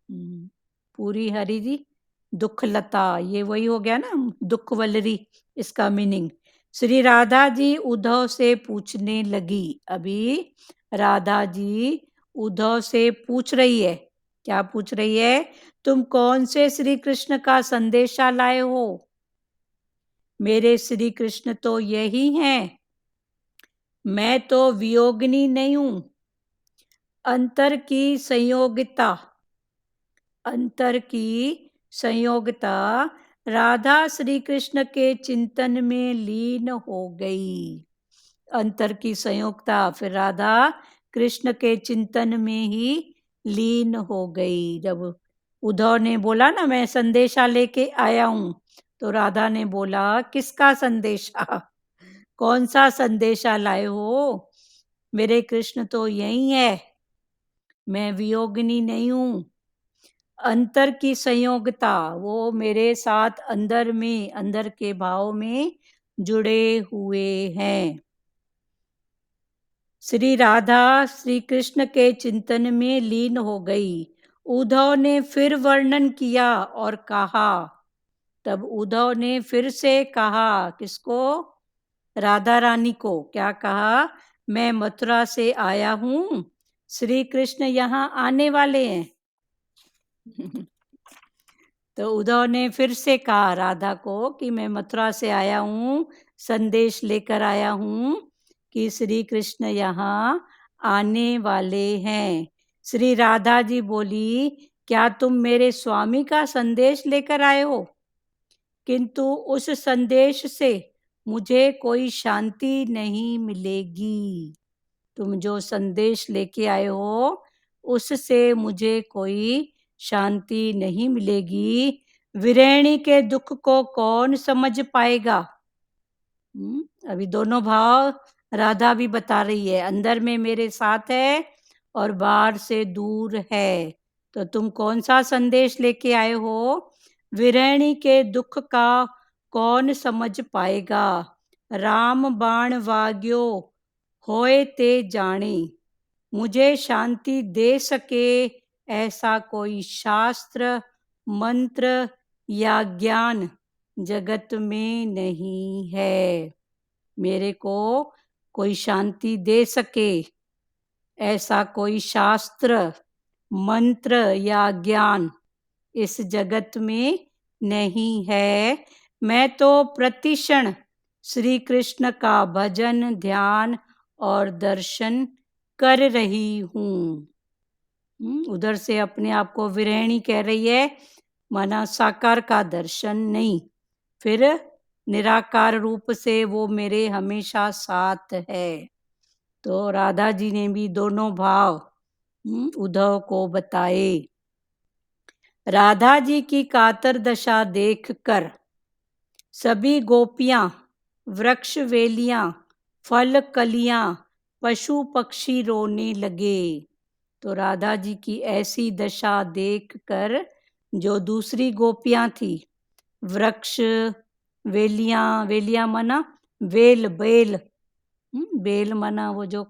पूरी हरी जी, दुखलता, ये वही हो गया ना, दुख वलरी, इसका मीनिंग। श्री राधा जी उद्धव से पूछने लगी। अभी राधा जी उद्धव से पूछ रही है। क्या पूछ रही है? तुम कौन से श्री कृष्ण का संदेशा लाए हो? मेरे श्री कृष्ण तो यही हैं, मैं तो वियोगिनी नहीं हूं। अंतर की संयोगिता, अंतर की संयोगिता राधा श्री कृष्ण के चिंतन में लीन हो गई। अंतर की संयोगिता, फिर राधा कृष्ण के चिंतन में ही लीन हो गई। जब उद्धव ने बोला ना मैं संदेशा लेके आया हूं, तो राधा ने बोला किसका संदेशा? कौन सा संदेशा लाए हो? मेरे कृष्ण तो यही है, मैं वियोगिनी नहीं हूं। अंतर की संयोगिता, वो मेरे साथ अंदर में, अंदर के भाव में जुड़े हुए हैं। श्री राधा श्री कृष्ण के चिंतन में लीन हो गई। उद्धव ने फिर वर्णन किया और कहा, तब उद्धव ने फिर से कहा, किसको? राधा रानी को। क्या कहा? मैं मथुरा से आया हूं, श्री कृष्ण यहाँ आने वाले हैं। तो उद्धव ने फिर से कहा राधा को कि मैं मथुरा से आया हूँ, संदेश लेकर आया हूँ कि श्री कृष्ण यहाँ आने वाले हैं। श्री राधा जी बोली, क्या तुम मेरे स्वामी का संदेश लेकर आए हो? किंतु उस संदेश से मुझे कोई शांति नहीं मिलेगी। तुम जो संदेश लेके आए हो, उससे मुझे कोई शांति नहीं मिलेगी। विरहिणी के दुख को कौन समझ पाएगा? अभी दोनों भाव राधा भी बता रही है, अंदर में मेरे साथ है और बाहर से दूर है। तो तुम कौन सा संदेश लेके आए हो? विरहिणी के दुख का कौन समझ पाएगा? राम बाण वाग्यो होए ते जाने, मुझे शांति दे सके ऐसा कोई शास्त्र, मंत्र या ज्ञान जगत में नहीं है। मेरे को कोई शांति दे सके ऐसा कोई शास्त्र, मंत्र या ज्ञान इस जगत में नहीं है। मैं तो प्रतिक्षण श्री कृष्ण का भजन, ध्यान और दर्शन कर रही हूँ। उधर से अपने आप को विरहिणी कह रही है, माना साकार का दर्शन नहीं, फिर निराकार रूप से वो मेरे हमेशा साथ है। तो राधा जी ने भी दोनों भाव उद्धव को बताए। राधा जी की कातर दशा देखकर सभी गोपियां, वृक्ष वेलियां, फल कलियां, पशु पक्षी रोने लगे। तो राधा जी की ऐसी दशा देखकर जो दूसरी गोपियां थी, वृक्ष वेलियां, वेलियां माना बेल, बेल, बेल माना वो जो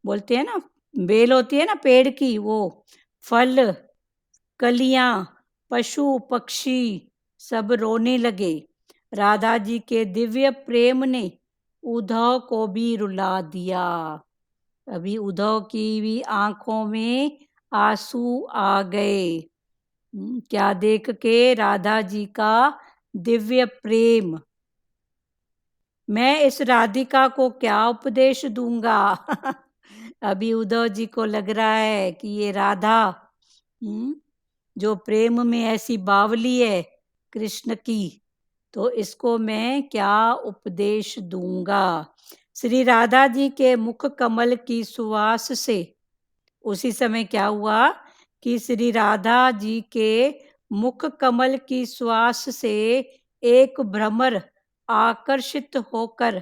बोलते हैं ना, बेल होती है ना पेड़ की, वो फल कलियां, पशु पक्षी सब रोने लगे। राधा जी के दिव्य प्रेम ने उद्धव को भी रुला दिया। अभी उद्धव की भी आंखों में आंसू आ गए। क्या देख के? राधा जी का दिव्य प्रेम। मैं इस राधिका को क्या उपदेश दूंगा? अभी उद्धव जी को लग रहा है कि ये राधा जो प्रेम में ऐसी बावली है कृष्ण की, तो इसको मैं क्या उपदेश दूंगा? श्री राधा जी के मुख कमल की सुवास से उसी समय क्या हुआ कि श्री राधा जी के मुख कमल की सुवास से एक भ्रमर आकर्षित होकर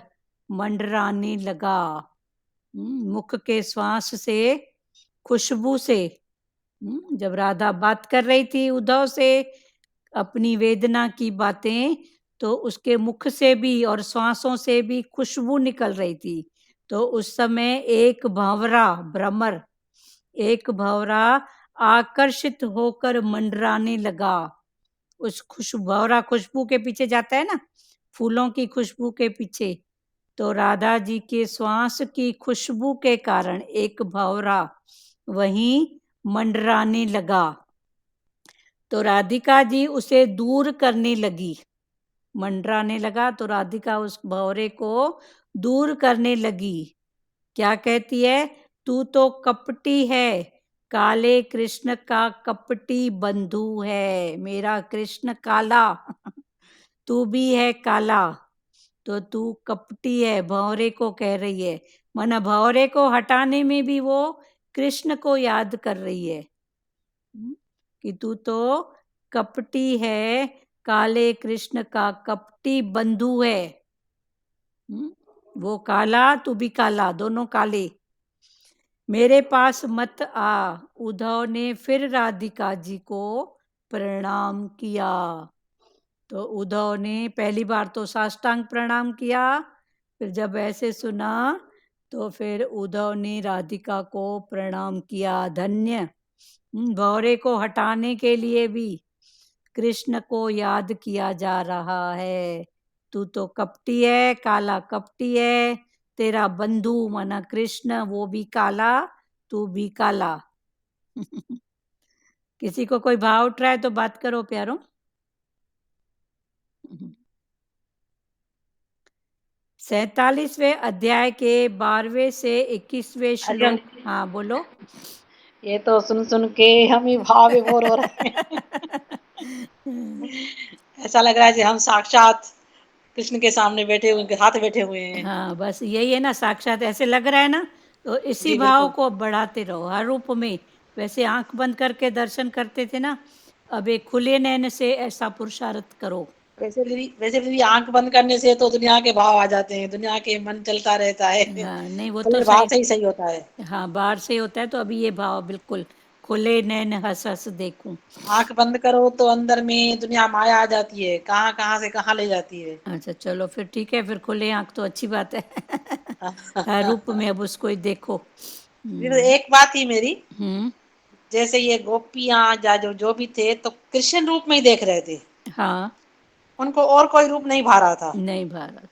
मंडराने लगा। मुख के श्वास से, खुशबू से, जब राधा बात कर रही थी उद्धव से अपनी वेदना की बातें, तो उसके मुख से भी और श्वासों से भी खुशबू निकल रही थी। तो उस समय एक भंवरा, भ्रमर, एक भंवरा आकर्षित होकर मंडराने लगा। उस भंवरा खुशबू के पीछे जाता है ना, फूलों की खुशबू के पीछे। तो राधा जी के श्वास की खुशबू के कारण एक भंवरा वहीं मंडराने लगा। तो राधिका जी उसे दूर करने लगी। मंडराने लगा तो राधिका उस भंवरे को दूर करने लगी। क्या कहती है? तू तो कपटी है, काले कृष्ण का कपटी बंधु है। मेरा कृष्ण काला, तू भी है काला, तो तू कपटी है। भंवरे को कह रही है, माना भंवरे को हटाने में भी वो कृष्ण को याद कर रही है कि तू तो कपटी है, काले कृष्ण का कपटी बंधु है। वो काला, तू भी काला, दोनों काले। मेरे पास मत आ। उद्धव ने फिर राधिका जी को प्रणाम किया। तो उद्धव ने पहली बार तो साष्टांग प्रणाम किया, फिर जब ऐसे सुना तो फिर उद्धव ने राधिका को प्रणाम किया। धन्य, भौरे को हटाने के लिए भी कृष्ण को याद किया जा रहा है। तू तो कपटी है, काला कपटी है, तेरा बंधु माना कृष्ण वो भी काला, तू भी काला। किसी को कोई भाव उठ रहा है तो बात करो प्यारो। 47वें अध्याय के 12वें से 21वें हरिओम। श्लोक। हाँ बोलो। ये तो सुन सुन के हम ही भाव विभोर हो रहे हैं। ऐसा लग रहा है कि हम साक्षात कृष्ण के सामने बैठे हुए, उनके हाथ बैठे हुए हैं। हाँ बस यही है ना, साक्षात ऐसे लग रहा है ना, तो इसी जी भाव बिल्कुल। को बढ़ाते रहो हर रूप में। वैसे आंख बंद करके दर्शन करते थे ना, अब एक खुले नैन से ऐसा पुरुषार्थ करो। वैसे भी आंख बंद करने से तो दुनिया के भाव आ जाते हैं, दुनिया के मन चलता रहता है। हाँ नहीं वो तो खुले भाव सही। से ही सही होता है। हाँ बाहर से होता है, तो अभी ये भाव बिल्कुल खुले नैन हंस हंस देखूं। आंख बंद करो तो अंदर में दुनिया माया आ जाती है, कहाँ कहाँ से कहाँ ले जाती है। अच्छा चलो फिर ठीक है, फिर खुले आंख तो अच्छी बात है। हर रूप में अब उसको ही देखो। फिर एक बात थी मेरी, हम्म। जैसे ये गोपियां या जो भी थे तो कृष्ण रूप में ही देख रहे थे, हाँ उनको और कोई रूप नहीं भा रहा था। नहीं भारत।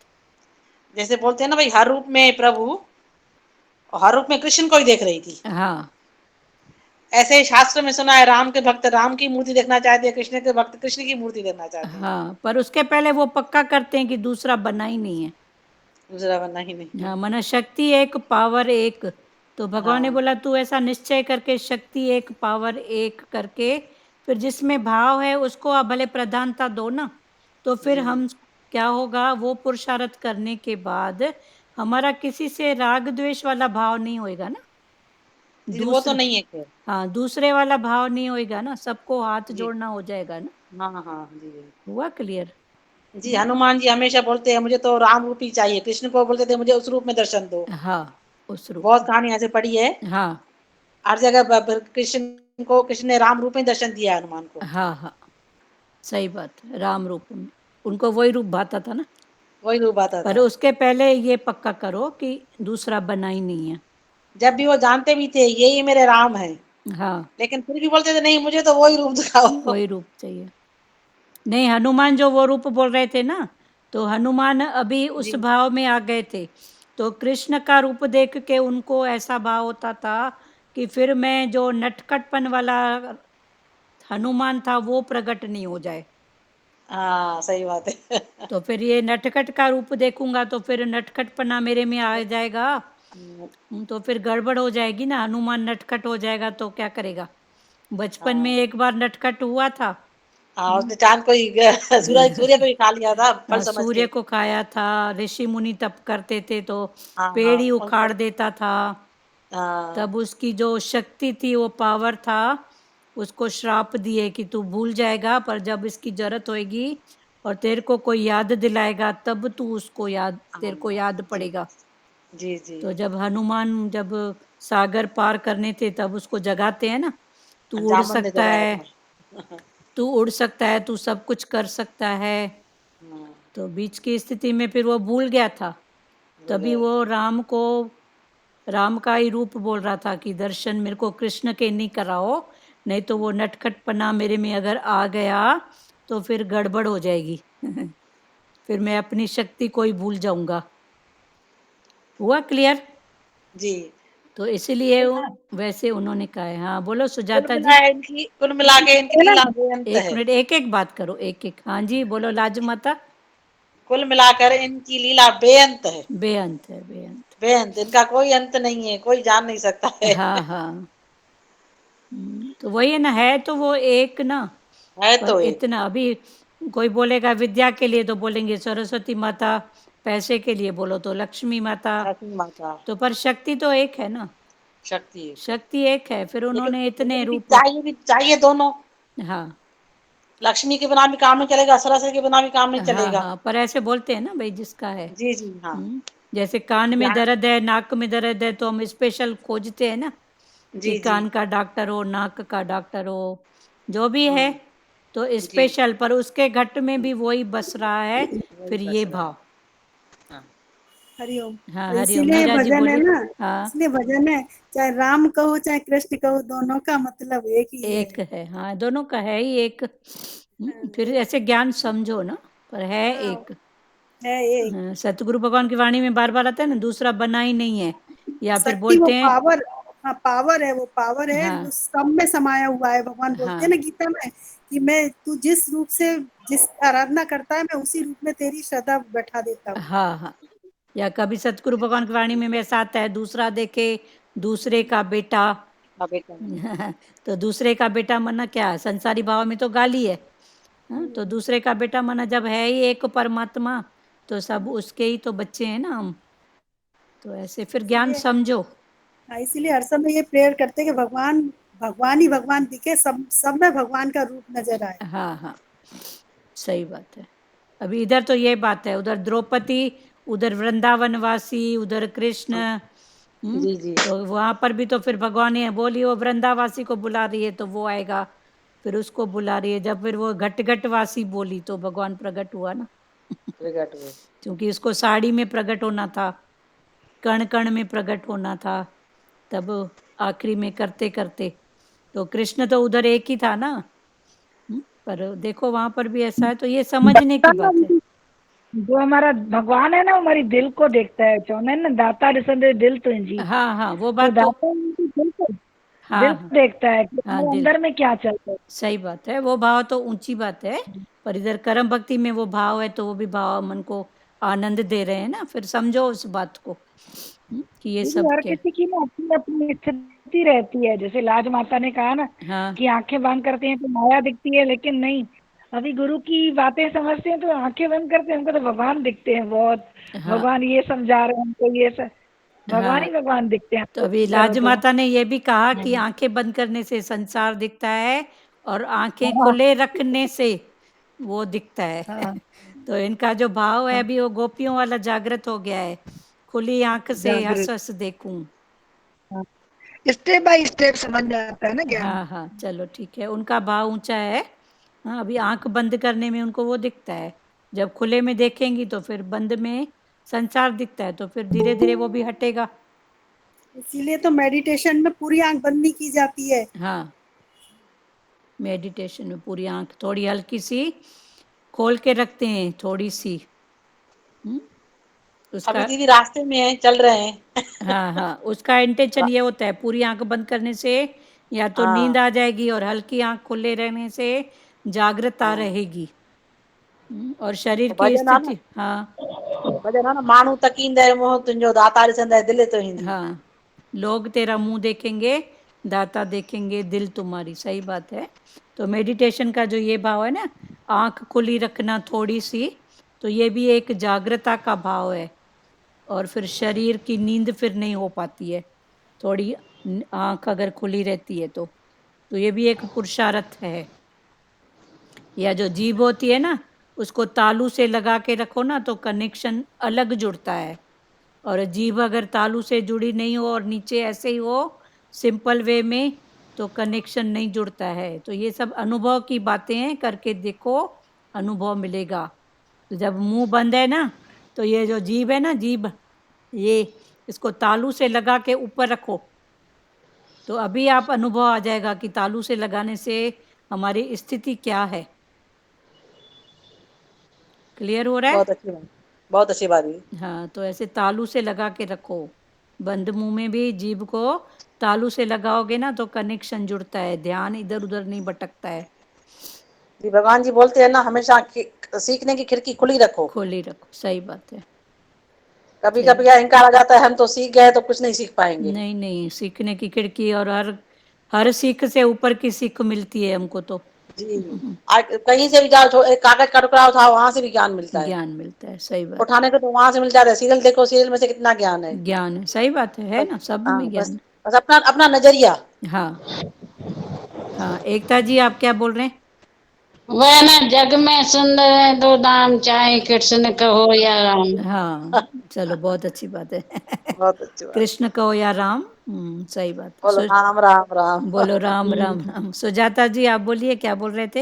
जैसे बोलते हैं ना भाई, हर रूप में प्रभु और हर रूप में कृष्ण को ही देख रही थी। हाँ ऐसे ही शास्त्र में सुना है, राम के भक्त राम की मूर्ति देखना चाहते हैं, कृष्ण के भक्त कृष्ण की मूर्ति देखना चाहते हैं। हाँ, पर उसके पहले वो पक्का करते हैं कि दूसरा बना ही नहीं है। दूसरा बनना ही नहीं है। हाँ, माना शक्ति एक, पावर एक, तो भगवान ने हाँ बोला तू ऐसा निश्चय करके शक्ति एक, पावर एक करके, फिर जिसमें भाव है उसको आप भले प्रधानता दो ना, तो फिर जी हम क्या होगा, वो पुरुषार्थ करने के बाद हमारा किसी से राग द्वेष वाला भाव नहीं होएगा ना। जी, वो तो दूसरे, नहीं है खैर। हाँ, दूसरे वाला भाव नहीं होएगा ना, सबको हाथ जी जोड़ना हो जाएगा ना। हाँ हाँ हाँ, जी जी। हुआ क्लियर? जी, हनुमान जी हमेशा बोलते हैं मुझे तो राम रूप ही चाहिए, कृष्ण को बोलते थे मुझे उस रूप में दर्शन दो। हाँ, उस रूप बहुत में। कहानी ऐसे पढ़ी है। हाँ, हर जगह कृष्ण ने राम रूप में दर्शन दिया है हनुमान को। हाँ, हाँ, सही बात है, राम रूप में। उनको वही रूप भाता था ना। वही रूप आता पर था। उसके पहले ये पक्का करो कि दूसरा बना ही नहीं है। जब भी वो जानते भी थे यही मेरे राम हैं, हाँ, लेकिन फिर भी बोलते थे नहीं मुझे तो वही रूप दिखाओ। वही रूप चाहिए। नहीं, हनुमान जो वो रूप बोल रहे थे ना, तो हनुमान अभी उस जी। भाव में आ गए थे। तो कृष्ण का रूप देख के उनको ऐसा भाव होता था कि फिर मैं जो नटखटपन वाला हनुमान था वो प्रकट नहीं हो जाए। हाँ, सही बात है। तो फिर ये नटखट का रूप देखूंगा तो फिर नटखटपना मेरे में आ जाएगा। तो फिर गड़बड़ हो जाएगी ना, हनुमान नटखट हो जाएगा तो क्या करेगा। बचपन में हाँ, एक बार नटखट हुआ था। हाँ, हम्म, उसने चाँद को ही सूर्य को ही खा लिया था फल हाँ, समझ सूर्य के। को खाया था। ऋषि मुनि तप करते थे तो हाँ, पेड़ हाँ, ही उनको उखाड़ देता था। हाँ, तब उसकी जो शक्ति थी, वो पावर था, उसको श्राप दिए कि तू भूल जाएगा, पर जब इसकी जरूरत होएगी और तेरे को कोई याद दिलाएगा तब तू उसको याद, तेरे को हाँ, याद जी, पड़ेगा। जी, जी। तो जब हनुमान जब सागर पार करने थे तब उसको जगाते हैं ना, तू उड़ जामन ने सकता जगाया है, था। तू उड़ सकता है, तू सब कुछ कर सकता है। हाँ, तो बीच की स्थिति में फिर वो भूल गया था। भूल तभी गए। वो राम को, राम का ही रूप बोल रहा था कि दर्शन मेरे को कृष्ण के नहीं कराओ, नहीं तो वो नटखटपना मेरे में अगर आ गया तो फिर गड़बड़ हो जाएगी। फिर मैं अपनी शक्ति को ही भूल जाऊंगा। हुआ क्लियर? जी। तो इसीलिए वैसे उन्होंने कहा है। हाँ, बोलो सुजाता जी। कुल मिला के इनकी लीला बेअंत एक है। मिनट, एक एक बात करो, एक एक। हाँ जी, बोलो लाजू माता। कुल मिलाकर इनकी लीला बेअंत है। बेअंत है, बेअंत। बेअंत, इनका कोई अंत नहीं है, कोई जान नहीं सकता है। हाँ, हाँ। तो वही है ना, है तो वो एक ना। है पर तो एक। इतना अभी कोई बोलेगा विद्या के लिए तो बोलेंगे सरस्वती माता, पैसे के लिए बोलो तो लक्ष्मी माता। लक्ष्मी माता। तो पर शक्ति तो एक है ना, शक्ति एक है। शक्ति एक है, फिर लेकिन उन्होंने इतने लेकिन रूप। भी चाहिए दोनों। हाँ, लक्ष्मी के बिना भी काम नहीं चलेगा, सरस्वती के बिना भी काम नहीं हाँ, चलेगा। हाँ, पर ऐसे बोलते हैं ना भाई, जिसका है। जी, जी, हाँ। जैसे कान में ज्ञान। दर्द है, नाक में दर्द है, तो हम स्पेशल खोजते हैं ना कि जी, जी। कान का डॉक्टर हो, नाक का डॉक्टर हो, जो भी है। हुँ, तो जी। स्पेशल, पर उसके घट में भी वही बस रहा है। वही फिर बस ये रहा है। भाव। हाँ। हरिओम। हाँ, तो हरिओम। इसीलिए मीरा जी भजन है बोलिए। ना, हाँ, इसलिए भजन है, चाहे राम कहो चाहे कृष्ण कहो, दोनों का मतलब एक ही है। एक है। हाँ, दोनों का है ही एक। फिर वही। ऐसे ज्ञान समझो ना, पर है हाँ, एक। है एक। हाँ, सतगुरु भगवान की वाणी में बार बार आता है ना, दूसरा बना ही नहीं है। या फिर शक्ति वो बोलते हैं। पावर, हाँ पावर है, वो पावर है हाँ, जो सब में समाया हुआ है। भगवान बोलते हैं हाँ, ना गीता में कि मैं, तू जिस रूप से जिस आराधना करता है, मैं उसी रूप में तेरी श्रद्धा बैठा देता हूँ। हाँ, हाँ। या कभी सतगुरु भगवान की वाणी में ऐसा आता है, दूसरा देखे दूसरे का बेटा। हाँ, बेटा। तो दूसरे का बेटा मना क्या, संसारी भाव में तो गाली है। हाँ, तो दूसरे का बेटा मना जब है ही एक परमात्मा, तो सब उसके ही तो बच्चे हैं ना हम। तो ऐसे फिर ज्ञान इसीलिए, समझो। हाँ, इसीलिए हर समय ये प्रेयर करते हैं कि भगवान, भगवान ही भगवान दिखे, सब सब में भगवान का रूप नजर आए। हाँ, हाँ, सही बात है। अभी इधर तो ये बात है, उधर द्रौपदी, उधर वृंदावनवासी, उधर कृष्ण। हाँ, हम्म, जी, जी। तो वहां पर भी तो फिर भगवान ने बोली वो वृंदावासी को बुला रही है तो वो आएगा। फिर उसको बुला रही है, जब फिर वो घट घट वासी बोली तो भगवान प्रकट हुआ ना। प्रकट हुए। क्योंकि इसको साड़ी में प्रकट होना था, कण कण में प्रकट होना था। तब आखिरी में करते करते, तो कृष्ण तो उधर एक ही था ना। पर देखो वहां पर भी ऐसा है, तो ये समझने की बात है। जो हमारा भगवान है ना, वो हमारी दिल को देखता है। चौने ना दाता रिसंदे दिल तो जी। हाँ, हाँ, वो तो बात तो। दाता उनकी हाँ, दिल हाँ, को देखता है कि हाँ, हमारे दिल। अंदर में क्या चल रहा है। सही बात है, वो भाव तो ऊंची बात है। पर इधर कर्म भक्ति में वो भाव है, तो वो भी भाव मन को आनंद दे रहे हैं ना, फिर समझो उस बात को कि ये दीदी, सब हर क्या। किसी की ना अपनी अपनी स्थिति रहती है। जैसे लाज माता ने कहा ना हाँ कि आंखें बंद करते हैं तो माया दिखती है, लेकिन नहीं, अभी गुरु की बातें समझते हैं तो आंखें बंद करते हैं हमको तो भगवान दिखते हैं बहुत। हाँ भगवान ये समझा रहे हैं हमको, ये सब भगवान हाँ। ही भगवान दिखते हैं तो हमको अभी करो लाज तो। माता ने ये भी कहा कि आंखें बंद करने से संसार दिखता है और आंखें हाँ खुले रखने से वो दिखता है। हाँ तो इनका जो भाव है हाँ, अभी वो गोपियों वाला जागृत हो गया है, खुली आंख से हंस जागृत। हंस देखूं। हाँ, स्टेप बाय स्टेप समझ में आता है ना ज्ञान। हाँ हाँ, चलो ठीक है, उनका भाव ऊंचा है। हाँ, अभी आंख बंद करने में उनको वो दिखता है, जब खुले में देखेंगी तो फिर बंद में संसार दिखता है, तो फिर धीरे धीरे वो भी हटेगा। इसीलिए तो मेडिटेशन में पूरी आंख बंद नहीं की जाती है। हाँ, मेडिटेशन में पूरी आंख थोड़ी हल्की सी खोल के रखते हैं, थोड़ी सी। उसका अभी दीदी रास्ते में है, चल रहे हैं। हाँ हाँ, उसका इंटेंशन ये होता है, पूरी आंख बंद करने से या तो नींद हाँ आ जाएगी और हल्की आंख खुले रहने से जागृतता हाँ। रहेगी। और शरीर तो की भजन आहे स्थिति, हाँ भजन आहे न, माण्हू तकींदे मोह तुंहिंजो दाता ॾिसंदे दिलि तो ईंदी। हाँ, लोग तेरा मुंह देखेंगे, दाता देखेंगे दिल तुम्हारी, सही बात है। तो मेडिटेशन का जो ये भाव है ना, आंख खुली रखना थोड़ी सी, तो ये भी एक जागृता का भाव है। और फिर शरीर की नींद फिर नहीं हो पाती है, थोड़ी आंख अगर खुली रहती है तो ये भी एक पुरुषार्थ है। या जो जीभ होती है ना, उसको तालू से लगा के रखो ना तो कनेक्शन अलग जुड़ता है, और जीभ अगर तालू से जुड़ी नहीं हो और नीचे ऐसे ही हो सिंपल वे में, तो कनेक्शन नहीं जुड़ता है। तो ये सब अनुभव की बातें हैं, करके देखो, अनुभव मिलेगा। तो जब मुंह बंद है ना, तो ये जो जीभ है ना, जीभ ये, इसको तालू से लगा के ऊपर रखो, तो अभी आप अनुभव आ जाएगा कि तालू से लगाने से हमारी स्थिति क्या है। क्लियर हो रहा है? बहुत अच्छी बात, बहुत अच्छी बात दीदी। हाँ, तो ऐसे तालू से लगा के रखो, बंद मुंह में भी जीभ को तालू से लगाओगे ना तो कनेक्शन जुड़ता है, ध्यान इधर उधर नहीं भटकता है। जी भगवान जी बोलते हैं ना, हमेशा सीखने की खिड़की खुली रखो। खोली रखो, सही बात है। कभी सही, कभी अहंकार आ जाता है, हम तो सीख गए तो कुछ नहीं सीख पाएंगे। नहीं नहीं, सीखने की खिड़की, और हर हर सीख से ऊपर की सीख मिलती है हमको तो। जी कहीं से भी जाओ, एक कागज का टुकड़ा उठाओ, वहां से भी ज्ञान मिलता है। ज्ञान मिलता है, सही बात। उठाने को तो वहां से मिल जाता है, सीरियल देखो, सीरियल में से कितना ज्ञान है। ज्ञान है, सही बात है बस ना, सब हाँ, में बस ज्ञान बस अपना अपना नजरिया। है। हाँ हाँ, एकता जी आप क्या बोल रहे हैं? वह न जग में सुंदर है दो दाम, चाहे कृष्ण कहो या राम। हाँ, चलो बहुत अच्छी बात है। बहुत अच्छी बात। कृष्ण कहो या राम, सही बात है। बोलो राम राम राम। बोलो राम राम राम। सुजाता जी आप बोलिए, क्या बोल रहे थे?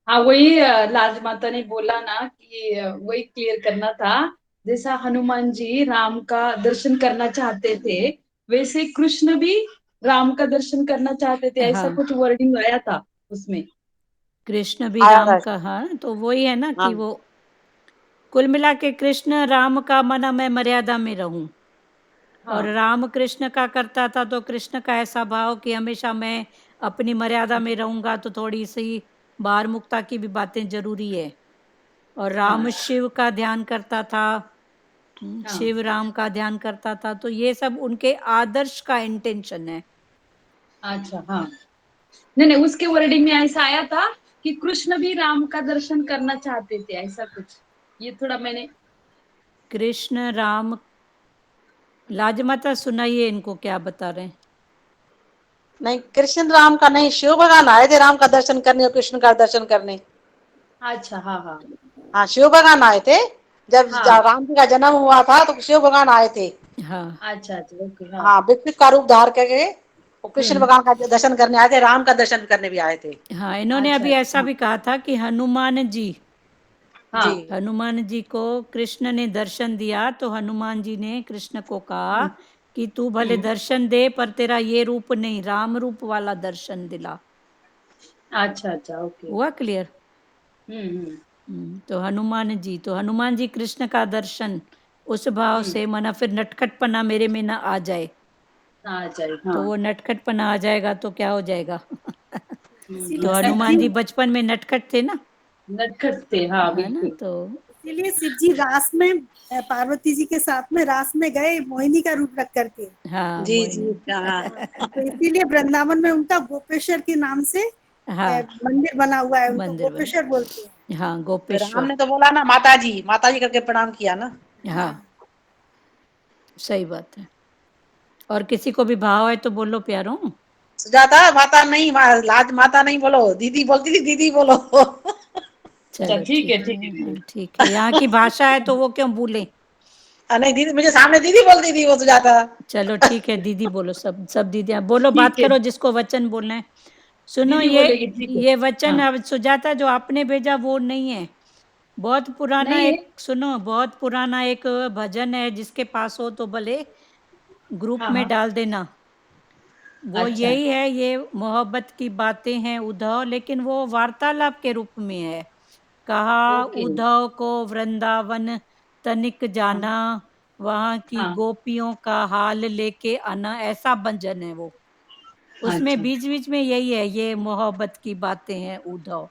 हाँ, वही लाज माता ने बोला ना कि वही क्लियर करना था। जैसा हनुमान जी राम का दर्शन करना चाहते थे, वैसे कृष्ण भी राम का दर्शन करना चाहते थे, ऐसा हाँ, कुछ वर्डिंग आया था उसमें। कृष्ण भी आया राम था। का, हाँ तो वही है ना कि हाँ वो कुल मिला के कृष्ण राम का मना मैं मर्यादा में रहूं, और हाँ राम कृष्ण का करता था, तो कृष्ण का ऐसा भाव कि हमेशा मैं अपनी मर्यादा में रहूंगा, तो थोड़ी सी बाहर मुक्ता की भी बातें जरूरी है। और राम हाँ शिव का ध्यान करता था, हाँ। शिव राम का ध्यान करता था, तो ये सब उनके आदर्श का इंटेंशन है। अच्छा हाँ, नहीं नहीं, उसके वर्डिंग में ऐसा आया था कि कृष्ण भी राम का दर्शन करना चाहते थे, ऐसा कुछ। ये थोड़ा मैंने कृष्ण राम, लाजमाता सुनाइए इनको क्या बता रहे हैं। नहीं, कृष्ण राम का नहीं, शिव भगवान आए थे राम का दर्शन करने और कृष्ण का दर्शन करने। अच्छा हाँ हाँ हाँ, शिव भगवान आए थे। जब हाँ। राम जी का जन्म हुआ था तो शिव भगवान आए थे। हाँ अच्छा अच्छा, ओके हाँ। हाँ, विकृत का रूप धार करके वो कृष्ण हम्म। भगवान का दर्शन करने आए थे, राम का दर्शन करने भी आए थे। हाँ, इन्होंने अच्छा अभी ऐसा हाँ भी कहा था कि हनुमान जी, जी हाँ। हनुमान जी को कृष्ण ने दर्शन दिया, तो हनुमान जी ने कृष्ण को कहा हम्म कि तू भले हम्म। दर्शन दे, पर तेरा ये रूप नहीं, राम रूप वाला दर्शन दिला। अच्छा अच्छा, ओके। हुआ क्लियर? हम्म। तो हनुमान जी कृष्ण का दर्शन उस भाव हम्म। से, मना फिर नटखटपना मेरे में ना आ जाए, हाँ चाहिए तो हाँ। वो नटखटपना आ जाएगा तो क्या हो जाएगा? तो इसीलिए हनुमान सिद्धि जी बचपन में नटखट थे ना, नटखट थे हाँ, है ना, बिल्कुल। तो इसीलिए शिव जी रास में पार्वती जी के साथ में रास में गए मोहिनी का रूप रख करके। हाँ जी मोहिनी। जी हाँ तो इसीलिए वृंदावन में उनका गोपेश्वर के नाम से हाँ मंदिर बना हुआ है, उनको मंदिर गोपेश्वर बोलते हैं। हाँ फिर गोपेश्वर। राम ने तो बोला ना माता जी करके प्रणाम किया ना। हाँ सही बात है। और किसी को भी भाव है तो बोलो प्यारों। सुजाता माता नहीं लाज माता नहीं बोलो, दीदी बोलती थी, दीदी बोलो। चलो ठीक है ठीक ठीक है, है हाँ, ठीक है, यहाँ की भाषा है तो वो क्यों भूले। नहीं दीदी, मुझे सामने दीदी बोलती थी वो सुजाता। चलो ठीक है, दीदी बोलो, सब सब दीदियाँ बोलो, बात ठीक है करो, जिसको वचन बोलना है। सुनो दीदी बोलेगी, ठीक है। ये वचन हाँ अब सुजाता जो आपने भेजा वो नहीं है, बहुत पुराना नहीं है। एक, सुनो बहुत पुराना एक भजन है, जिसके पास हो तो भले ग्रुप हाँ में हाँ डाल देना। वो अच्छा यही है, ये मोहब्बत की बातें हैं उद्धव, लेकिन वो वार्तालाप के रूप में है। कहा ओके उद्धव को वृंदावन तनिक हाँ जाना, वहां की हाँ गोपियों का हाल लेके आना, ऐसा भजन है वो। उसमें अच्छा बीच बीच में यही है, ये मोहब्बत की बातें हैं उद्धव।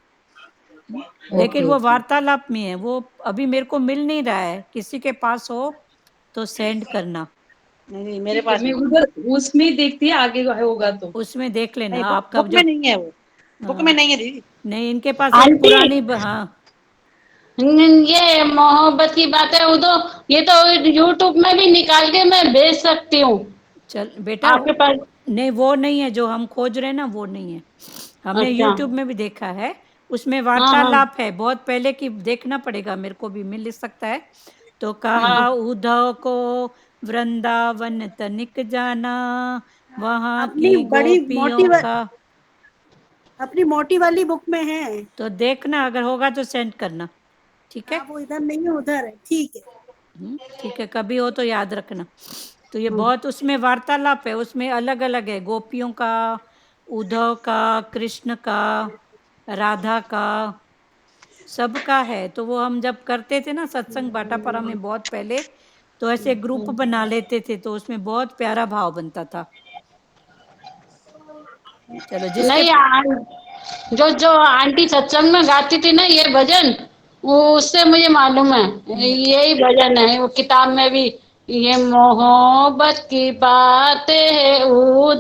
लेकिन ओके वो ओके वार्तालाप में है, वो अभी मेरे को मिल नहीं रहा है, किसी के पास हो तो सेंड करना। नहीं मेरे ठीक है, पास मैं नहीं है। उधर उसमें देखती है, आगे होगा तो। उसमें देख नहीं लेना बुक आपका बुक जो। में नहीं है वो, बुक में हाँ नहीं है दीदी। नहीं, इनके पास एक आंटी पुरानी हाँ ये मोहब्बत की बात है वो तो, ये तो यूट्यूब में भी निकाल के मैं भेज सकती हूँ चल बेटा, आपके पास। नहीं वो नहीं है जो हम खोज रहे हैं ना, वो नहीं है। हमने अच्छा यूट्यूब में भी देखा है, उसमें हाँ हाँ वार्तालाप है, बहुत पहले की, देखना पड़ेगा, मेरे को भी मिल सकता है। तो कहा हाँ उद्धव को वृंदावन तनिक जाना, वहां अपनी की बड़ी गोपियों का। अपनी मोटी वाली बुक में है। तो देखना, अगर होगा तो सेंड करना, ठीक है। हाँ वो इधर नहीं है, उधर है, ठीक है। ठीक है, कभी हो तो याद रखना। तो ये हाँ, बहुत, उसमें वार्तालाप है, उसमें अलग अलग है, गोपियों का, उद्धव का, कृष्ण का, राधा का, सबका है। तो वो हम जब करते थे ना सत्संग बाटापारा में बहुत पहले, तो ऐसे ग्रुप बना लेते थे, तो उसमें बहुत प्यारा भाव बनता था। चलो जिसके नहीं जो जो आंटी सत्संग में गाती थी ना ये भजन, वो उससे मुझे मालूम है यही भजन है, वो किताब में भी। ये मोहब्बत की बातें है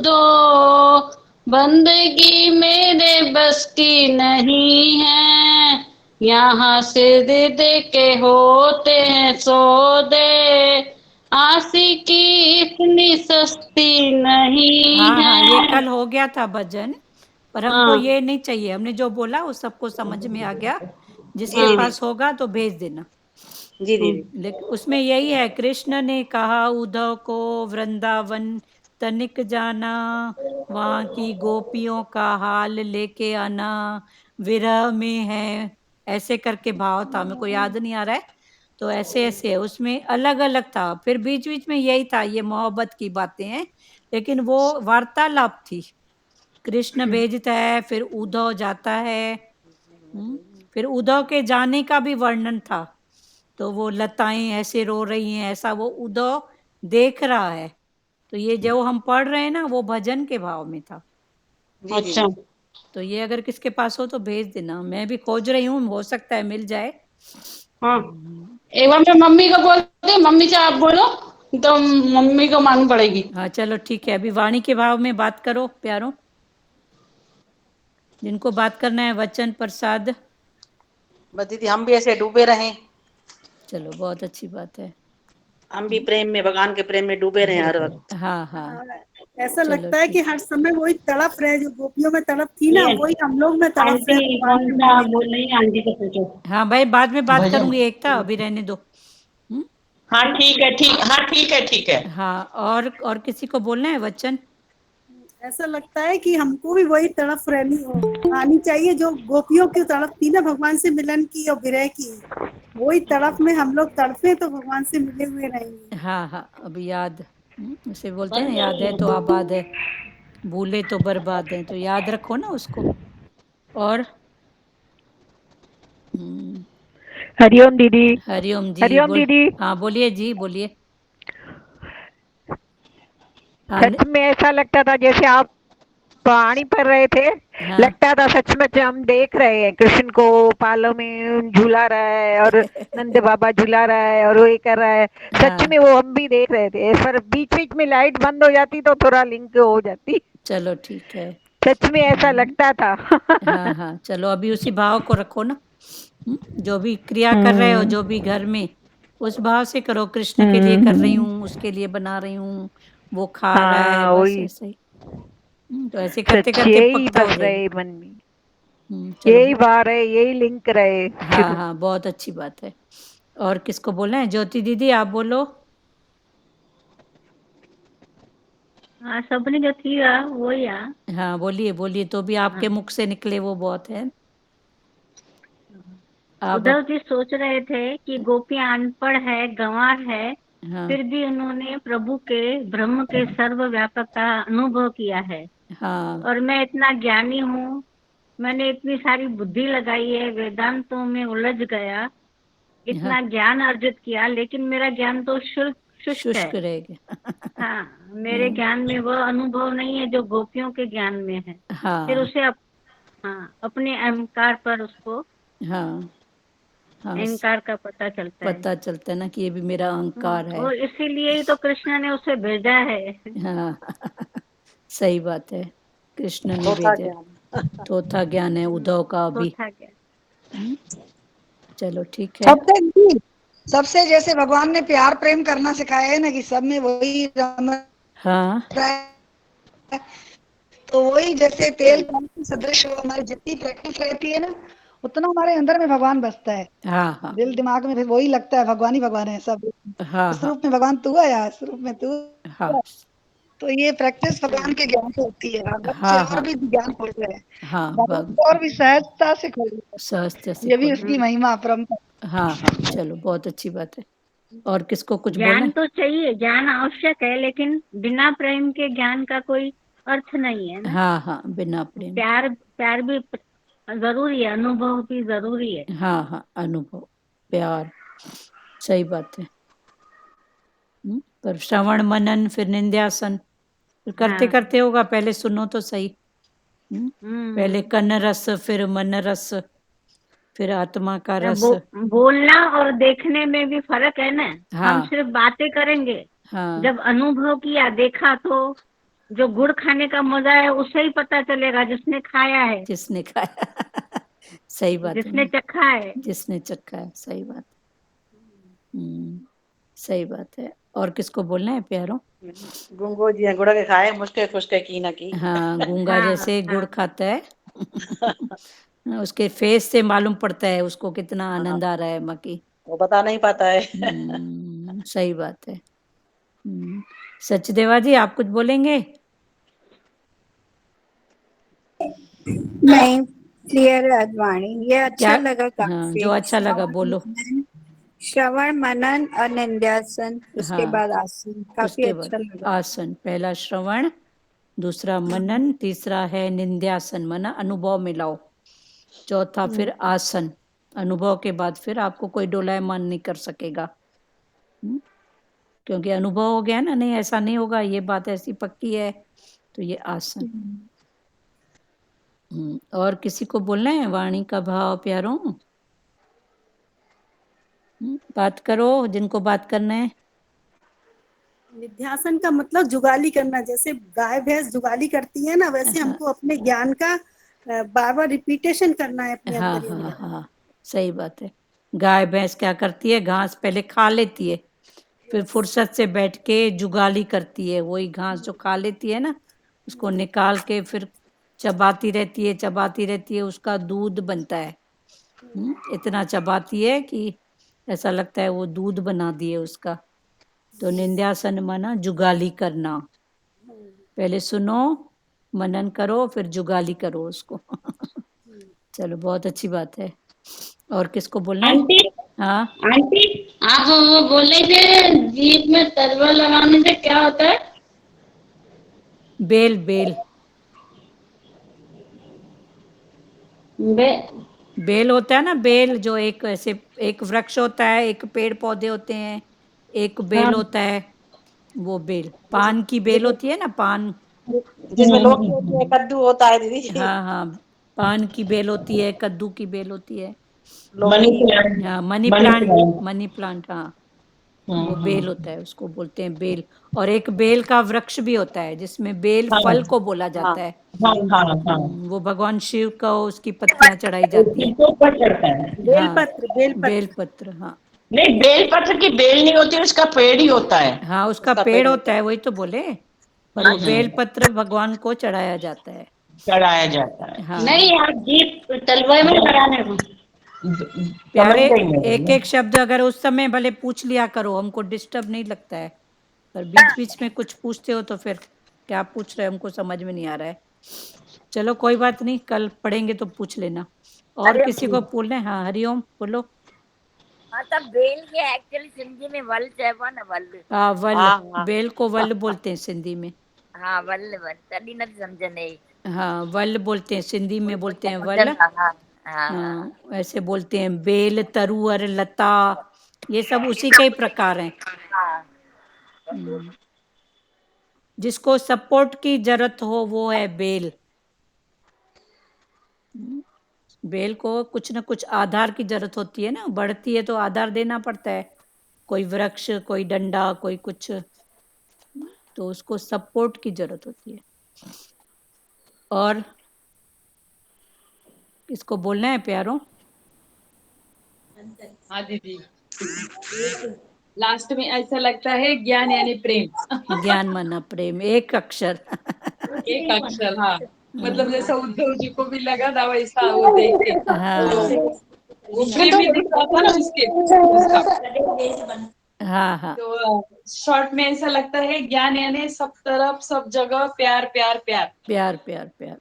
दो, बंदगी मेरे बस की नहीं है, यहाँ से दे दे के होते हैं सौदे, आशिकी इतनी सस्ती नहीं हाँ हाँ, ये है। कल हो गया था भजन, पर हमको हाँ ये नहीं चाहिए, हमने जो बोला वो सबको समझ में आ गया। जी जिसके हाँ दीदी, पास होगा तो भेज देना। जी हाँ दीदी। लेकिन उसमें यही है, कृष्ण ने कहा उद्धव को वृंदावन तनिक जाना, वहां की गोपियों का हाल लेके आना, विरह में है, ऐसे करके भाव था, मेरे को याद नहीं आ रहा है। तो ऐसे ऐसे है, उसमें अलग अलग था, फिर बीच बीच में यही था, ये मोहब्बत की बातें हैं, लेकिन वो वार्तालाप थी। कृष्ण भेजता है, फिर उद्धव जाता है। फिर उद्धव के जाने का भी वर्णन था, तो वो लताएं ऐसे रो रही हैं, ऐसा वो उद्धव देख रहा है। तो ये जो हम पढ़ रहे हैं ना, वो भजन के भाव में था। जी अच्छा दीदी। तो ये अगर किसके पास हो तो भेज देना, मैं भी खोज रही हूँ, हो सकता है मिल जाए। हाँ, एक बार मैं मम्मी को बोलती, मम्मी से आप बोलो तो मम्मी को मालूम पड़ेगी। हाँ चलो ठीक है, अभी वाणी के भाव में बात करो प्यारों, जिनको बात करना है, वचन प्रसाद। बस दीदी हम भी ऐसे डूबे रहे, चलो बहुत अच्छी बात है। हम भी प्रेम में, भगवान के प्रेम में डूबे रहे हर वक्त। हाँ हाँ हाँ, ऐसा चलो लगता है कि ठीक। हर समय वही तड़प रहे, जो गोपियों में तड़प थी ना, ये वही हम लोग में तड़प रहे आंटी भगवान कौन से सा मिलने बोल की। रही है, आंटी को पूछो। हाँ भाई, बाद में बात भजन करूंगी, एकता अभी रहने दो। हम्म? हाँ ठीक है, ठीक, हाँ ठीक है ठीक है। हाँ, और किसी को बोलना है वचन। ऐसा लगता है कि हमको भी वही तड़प रहनी हो आनी चाहिए, जो गोपियों की तड़प थी ना भगवान से मिलन की और विरह की, वही तड़प में हम लोग तड़पे तो भगवान से मिले हुए रहेंगे। हाँ हाँ, अभी याद, उसे बोलते हैं ना, याद है तो आबाद है, भूले तो बर्बाद है, तो याद रखो ना उसको। और हरिओम दीदी। हरिओम जी हरिओम बोल। दीदी। हाँ बोलिए जी, बोलिए। हाँ सच में ऐसा लगता था जैसे आप पानी भर रहे थे, हाँ लगता था सचमुच हम देख रहे हैं कृष्ण को पालों में झूला रहा है और नंद बाबा झूला रहा है और वो ये कर रहा है। सच हाँ में वो हम भी देख रहे थे, पर बीच बीच में लाइट बंद हो जाती तो थोड़ा लिंक हो जाती। चलो ठीक है। सच में ऐसा लगता था। हाँ हाँ चलो अभी उसी भाव को रखो ना। जो भी क्रिया कर रहे हो, जो भी घर में, उस भाव से करो, कृष्ण के लिए कर रही हूँ, उसके लिए बना रही हूँ, वो खा रहा है, हाँ बस वही, ऐसे ही। तो ऐसे करते सच करते यही पक्का हो बस जाएगी। रहे मन में, चलो यही बात है, यही लिंक रहे हाँ शुरू। हाँ बहुत अच्छी बात है। और किसको बोलना है? ज्योति दीदी आप बोलो। हाँ सबने जो थी वो ही हाँ बोलिए बोलिए, तो भी आपके मुख से निकले वो बहुत है। आप उद्धव जी सोच रहे थे कि गोपियां अनपढ़ है, गंवार है, हाँ फिर भी उन्होंने प्रभु के ब्रह्म के सर्वव्यापक का अनुभव किया है। हाँ और मैं इतना ज्ञानी हूँ, मैंने इतनी सारी बुद्धि लगाई है, वेदांतों में उलझ गया, हाँ इतना ज्ञान अर्जित किया, लेकिन मेरा ज्ञान तो शुष्क है। शुष्क रहेगा। हाँ मेरे ज्ञान में वह अनुभव नहीं है जो गोपियों के ज्ञान में है। फिर हाँ उसे हाँ अपने अहंकार पर उसको हाँ हाँ अहंकार का पता चलता है। पता चलता है ना कि ये भी मेरा अहंकार है। और इसीलिए ही तो कृष्ण ने उसे भेजा है। हाँ सही बात है, कृष्ण ने चौथा भेजा। ज्ञान। चौथा ज्ञान है उद्धव का तो भी। था क्या। हम्म, चलो ठीक है। सबसे जी, सबसे जैसे भगवान ने प्यार प्रेम करना सिखाया है ना कि सब में वही रम हाँ रहा है, तो वही जैसे तेल पानी के सदृश वो हमारी जितनी प्रैक्टिस रहती है ना, उतना हमारे अंदर में भगवान बसता है। हाँ हाँ दिल दिमाग में फिर वही लगता है भगवान ही भगवान है सब। हाँ इस हाँ रूप में भगवान तू है या इस रूप में तू हाँ है। तो ये प्रैक्टिस भगवान के ज्ञान से होती है, भागवत से हाँ और हाँ भी ज्ञान खोल रहे हैं, हाँ भागवत को और भी सहजता से खोल रहे सहजता से हैं। ये भी खोल। उसकी महिमा अपरंपार। हाँ हाँ चलो बहुत अच्छी बात है। और किसको कुछ बोलना ज्ञान है? तो चाहिए, ज्ञान आवश्यक है, लेकिन बिना प्रेम के ज्ञान का कोई अर्थ नहीं है ना। हाँ हाँ बिना प्रेम के। प्यार प्यार भी जरूरी है, अनुभव भी जरूरी है। हाँ हाँ अनुभव प्यार, सही बात है। पर श्रवण मनन फिर निंध्यासन, फिर करते हाँ करते होगा, पहले सुनो तो सही। पहले हम्म कन रस, फिर मन रस, फिर आत्मा का रस। बोलना और देखने में भी फर्क है ना। हम हाँ सिर्फ बातें करेंगे, हाँ जब अनुभव किया देखा तो जो गुड़ खाने का मजा है उसे ही पता चलेगा जिसने खाया है, जिसने खाया सही बात है जिसने ना, चखा है। जिसने चखा है, सही बात। सही बात है। और किसको बोलना है प्यारों? गुंगो जी गुड़ के खाए, मुश्के खुशके की न की। हाँ गूंगा हाँ जैसे गुड़ हाँ खाता है उसके फेस से मालूम पड़ता है उसको कितना हाँ, आनंद आ रहा है मकी। वो बता नहीं पाता है। सही बात है। सचदेवा जी आप कुछ बोलेंगे? नहीं, क्लियर है अद्वानी, ये क्या? अच्छा लगा हाँ काफी। जो अच्छा लगा बोलो। श्रवण मनन और निंध्यासन, उसके हाँ बाद आसन, काफी उसके बाद अच्छा लगा। आसन, पहला श्रवण, दूसरा मनन, तीसरा है निंध्यासन, मना अनुभव में लाओ, चौथा फिर आसन। अनुभव के बाद फिर आपको कोई डोलायमान नहीं कर सकेगा। क्योंकि अनुभव हो गया ना, नहीं ऐसा नहीं होगा, ये बात ऐसी पक्की है, तो ये आसन। और किसी को बोलना है वाणी का भाव प्यारों? बात करो जिनको बात करना है। निध्यासन का मतलब जुगाली करना, जैसे गाय भैंस जुगाली करती है ना, वैसे हाँ हमको अपने ज्ञान का बार बार रिपीटेशन करना है अपने हाँ अंदर ही हाँ अंदर। हाँ सही बात है। गाय भैंस क्या करती है, घास पहले खा लेती है, फिर फुर्सत से बैठ के जुगाली करती है, वही घास जो खा लेती है ना, उसको निकाल के फिर चबाती रहती है, चबाती रहती है, उसका दूध बनता है। इतना चबाती है कि ऐसा लगता है वो दूध बना दिए उसका। तो निंध्यासन माना जुगाली करना, पहले सुनो, मनन करो, फिर जुगाली करो उसको चलो बहुत अच्छी बात है। और किसको बोलना है? आंटी हाँ आंटी, आप वो बोले थे जीप में तलवा लगाने से क्या होता है? बेल, बेल, बे बेल होता है ना, बेल जो एक ऐसे एक वृक्ष होता है, एक पेड़ पौधे होते हैं, एक हाँ बेल होता है, वो बेल, पान की बेल होती है ना, पान जिसमें लौकी होती है, कद्दू होता है दीदी। हाँ हाँ, पान की बेल होती है, कद्दू की बेल होती है, मनी लौकी। प्लांट। हाँ money money plant, plant. Money plant, हाँ वो बेल होता है, उसको बोलते हैं बेल। और एक बेल का वृक्ष भी होता है जिसमें बेल हाँ फल को बोला हाँ जाता है। हाँ हाँ हाँ। वो भगवान शिव को उसकी पत्तियां चढ़ाई जाती है। इसके ऊपर चढ़ता है। हाँ बेलपत्र बेलपत्र बेलपत्र, हाँ नहीं, बेलपत्र की बेल नहीं होती, उसका पेड़ ही होता है। हाँ उसका उसका पेड़ पेड़ होता है, वही तो बोले, पर वो अच्छा, बेलपत्र भगवान को चढ़ाया जाता है। चढ़ाया जाता है। हाँ नहीं आप दीप तलवे में लगाने को। समझ प्यारे, गई एक मैं। एक शब्द अगर उस समय भले पूछ लिया करो, हमको डिस्टर्ब नहीं लगता है, पर बीच बीच में कुछ पूछते हो तो फिर क्या पूछ रहे हो हमको समझ में नहीं आ रहा है। चलो कोई बात नहीं, कल पढ़ेंगे तो पूछ लेना। और किसी को पूछना है? हाँ हरिओम बोलो। हाँ तब बेल के एक्चुअली सिंधी में वल चइबो न वल। हाँ वल, हाँ हाँ बेल को वल बोलते हैं सिंधी में। हाँ वल वल तॾहिं न सम्झंदे। हाँ वल बोलते हैं, सिंधी में बोलते हैं वल। सम्झंदा हाँ हाँ हाँ ऐसे बोलते हैं, बेल, तरुअर, लता, ये सब उसी के ही प्रकार हैं। हाँ। जिसको सपोर्ट की जरूरत हो वो है बेल। बेल को कुछ न कुछ आधार की जरूरत होती है ना, बढ़ती है तो आधार देना पड़ता है, कोई वृक्ष, कोई डंडा, कोई कुछ, तो उसको सपोर्ट की जरूरत होती है। और इसको बोलना है प्यारों? हाँ दीदी, लास्ट में ऐसा लगता है ज्ञान यानी प्रेम। ज्ञान माना प्रेम, एक अक्षर। एक अक्षर, हाँ मतलब जैसा उद्धव जी को भी लगा था वैसा वो देख के, हाँ वो प्रेम ही दिख रहा था ना उसका। हाँ हाँ तो शॉर्ट में ऐसा लगता है ज्ञान यानी सब तरफ सब जगह प्यार प्यार प्यार। प्यार प्यार प्यार।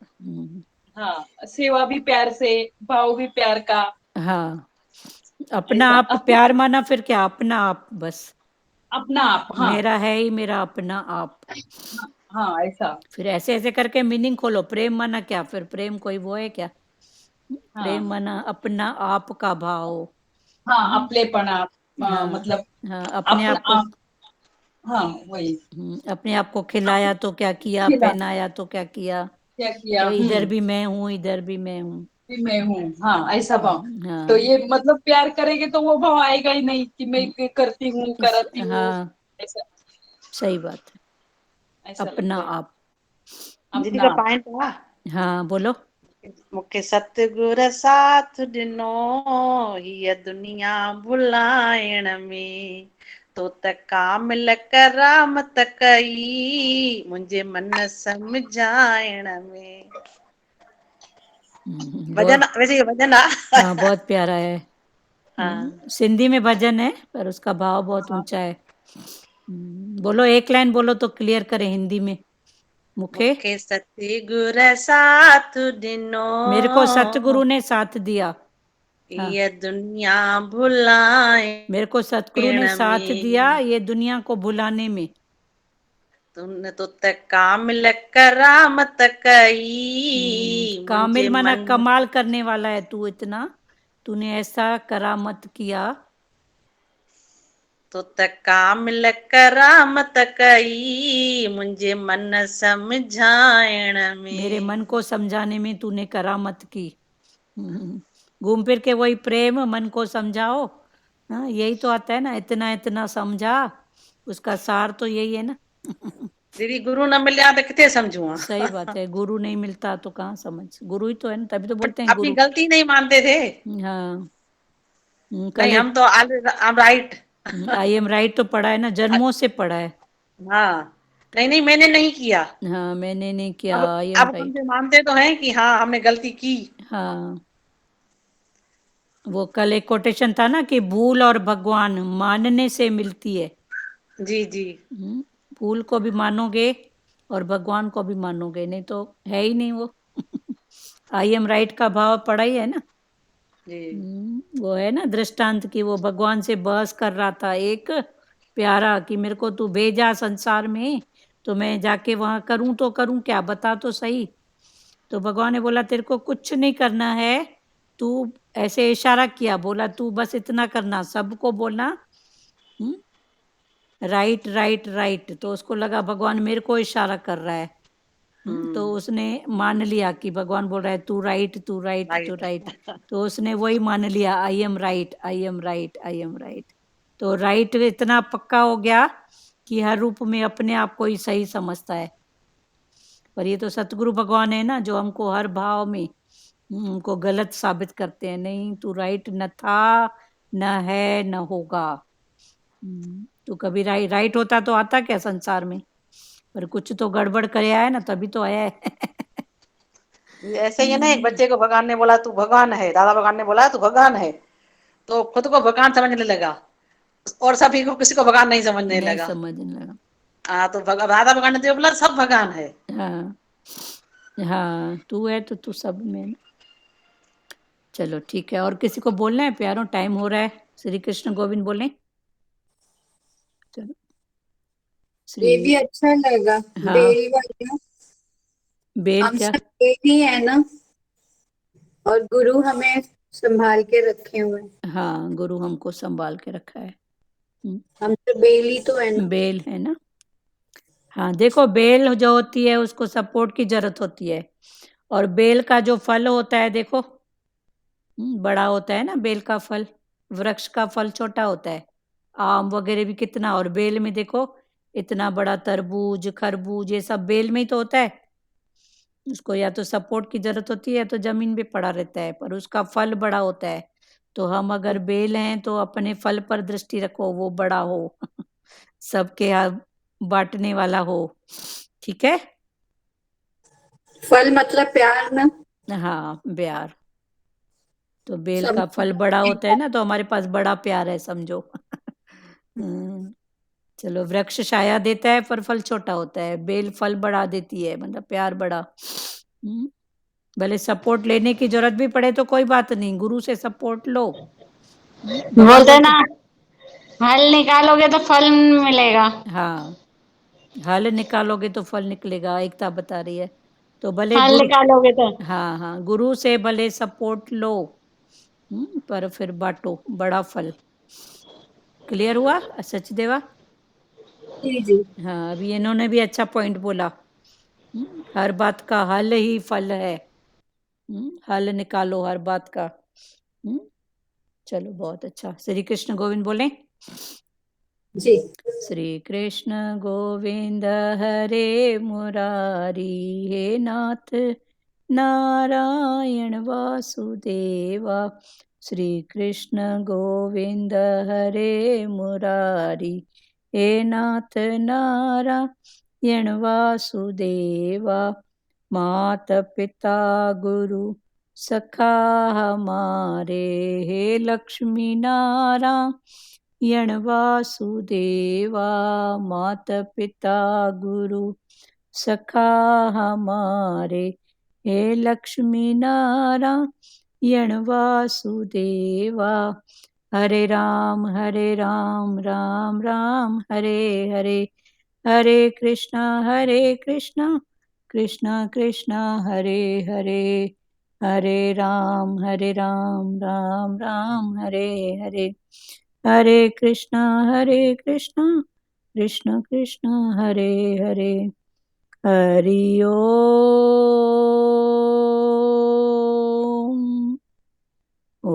हाँ, सेवा भी प्यार से, भाव भी प्यार का। हाँ अपना ऐसा आप प्यार माना, फिर क्या अपना आप, बस अपना आप, हाँ मेरा है ही मेरा अपना आप। हाँ ऐसा। फिर ऐसे ऐसे करके मीनिंग खोलो। प्रेम माना क्या, फिर प्रेम कोई वो है क्या? प्रेम हाँ माना अपना आप का भाव। हाँ अपलेपना, हाँ मतलब हाँ अपने अपना आप को, आप, हाँ वही अपने आप को खिलाया तो क्या किया, खिला पहनाया तो क्या किया, क्या किया। तो इधर भी मैं हूँ, इधर भी मैं हूँ। भी मैं हूँ, हाँ ऐसा भाव। तो हाँ ये मतलब प्यार करेंगे तो वो भाव आएगा ही नहीं कि मैं करती हूँ कराती हूँ, हाँ ऐसा सही बात है, ऐसा अपना लगता है आप। दीदी अपना का आप। पॉइंट था। हाँ बोलो। मूंखे सतगुर साथ ॾिनो हीअ दुनिया भुलाइण में, तो त कामिल करामत कई मुंहिंजे मन समझाइण में। बहुत, भजन, वैसे ये भजन है। हाँ बहुत प्यारा है। हाँ सिंधी में भजन है पर उसका भाव बहुत हाँ। ऊंचा है। बोलो एक लाइन बोलो तो क्लियर करें हिंदी में। मुखे, मूंखे सतगुर साथ ॾिनो मेरे को सतगुरु ने साथ दिया। हाँ हीअ दुनिया भुलाइण मेरे को सतगुरु ने साथ दिया में, ये दुनिया को भुलाने में। तुमने तो त कामिल करामत कई कामिल मुंहिंजे माना मन, कमाल करने वाला है तू, इतना तूने ऐसा करामत किया। तो त कामिल करामत कई मुंहिंजे मन समझाइण मेरे में। मन को समझाने में तूने करामत की। घूम फिर के वही प्रेम, मन को समझाओ। हाँ यही तो आता है ना, इतना इतना समझा, उसका सार तो यही है ना। दीदी गुरु न मिलिया तो किथे समझूं। सही बात है, गुरु नहीं मिलता तो कहाँ समझ, गुरु ही तो है ना, तभी तो बोलते हैं अपनी गुरु। गलती नहीं मानते थे। हाँ कल नहीं, एक हम तो I am right. I am right तो पढ़ा है ना, जन्मों से पढ़ा है। हाँ, नहीं नहीं मैंने नहीं किया। हाँ मैंने नहीं किया, अब आई एम अब राइट। तुमसे मानते तो हैं कि हाँ हमने गलती की। हाँ वो कल एक कोटेशन था ना कि भूल और भगवान मानने से मिलती है। जी जी भूल को भी मानोगे और भगवान को भी मानोगे, नहीं तो है ही नहीं वो। आई एम राइट का भाव पढ़ा ही है ना। जी। वो है ना दृष्टांत की, वो भगवान से बहस कर रहा था एक प्यारा कि मेरे को तू भेजा संसार में तो मैं जाके वहां करूं तो करूं क्या, बता तो सही। तो भगवान ने बोला तेरे को कुछ नहीं करना है, तू ऐसे इशारा किया, बोला तू बस इतना करना, सबको बोलना राइट राइट राइट। तो उसको लगा भगवान मेरे को इशारा कर रहा है, तो उसने मान लिया कि भगवान बोल रहा है तू राइट तू राइट तू राइट, तो उसने वही मान लिया, I am right I am right I am right. तो राइट इतना पक्का हो गया कि हर रूप में अपने आप को ही सही समझता है। पर ये तो सतगुरु भगवान है ना, जो हमको हर भाव में हमको गलत साबित करते हैं। नहीं, तू राइट न था, न है, न होगा। तू कभी राइट होता तो आता क्या संसार में? पर कुछ तो गड़बड़ कर आया है ना, तभी तो आया है। ऐसे ही है ना, एक बच्चे को भगवान ने बोला तू भगवान है, दादा भगवान ने बोला तू भगवान है, तो खुद को भगवान समझने लगा और सभी को, किसी को भगवान नहीं समझने लगा। समझने लगा। हाँ, तो दादा भगवान ने तो बोला सब भगवान है। हाँ हाँ, तू है तो तू सब में ना। चलो ठीक है, और किसी को बोलना है प्यारों? टाइम हो रहा है। श्री कृष्ण गोविंद बोले। चलो ये भी अच्छा लगा। हाँ। बेल वाला, बेल हम क्या? सब बेल ही है ना, और गुरु हमें संभाल के रखे हुए हैं। हाँ, गुरु हमको संभाल के रखा है। हम तो बेल ही तो है ना। बेल है ना। हाँ देखो, बेल जो होती है उसको सपोर्ट की जरूरत होती है, और बेल का जो फल होता है देखो, बड़ा होता है ना बेल का फल। वृक्ष का फल छोटा होता है, आम वगैरह भी कितना, और बेल में देखो इतना बड़ा तरबूज खरबूज, ये सब बेल में ही तो होता है। उसको या तो सपोर्ट की जरूरत होती है या तो जमीन पे पड़ा रहता है, पर उसका फल बड़ा होता है। तो हम अगर बेल हैं तो अपने फल पर दृष्टि रखो, वो बड़ा हो सबके बांटने वाला हो। ठीक है। फल मतलब प्यार ना। हाँ, प्यार। तो बेल का फल बड़ा होता है ना, तो हमारे पास बड़ा प्यार है समझो। चलो, वृक्ष छाया देता है पर फल छोटा होता है, बेल फल बड़ा देती है, मतलब प्यार बड़ा। भले सपोर्ट लेने की जरूरत भी पड़े तो कोई बात नहीं, गुरु से सपोर्ट लो। बोलते ना, हल निकालोगे तो फल मिलेगा। हाँ, हल निकालोगे तो फल निकलेगा, एकता बता रही है। तो भले हल निकालोगे तो। हाँ हाँ, गुरु से भले सपोर्ट लो, पर फिर बांटो बड़ा फल। क्लियर हुआ सचदेवा? जी जी। हाँ, अभी इन्होंने भी अच्छा पॉइंट बोला। हर बात का हल ही फल है। हल निकालो हर बात का। चलो बहुत अच्छा। श्री कृष्ण गोविंद बोले। जी। श्री कृष्ण गोविंद हरे मुरारी, हे नाथ नारायण वासुदेवा। श्री कृष्ण गोविंद हरे मुरारी, हे नाथ नारायण वासुदेवा। मात पिता गुरु सखा हमारे, हे लक्ष्मी नारायण वासुदेवा। मात पिता गुरु सखा हमारे, हे लक्ष्मी नारायण वासुदेवा। हरे राम राम राम हरे हरे, हरे कृष्णा कृष्णा कृष्णा हरे हरे, हरे राम राम राम हरे हरे, हरे कृष्णा कृष्णा कृष्णा हरे हरे। हरि ओम। ओम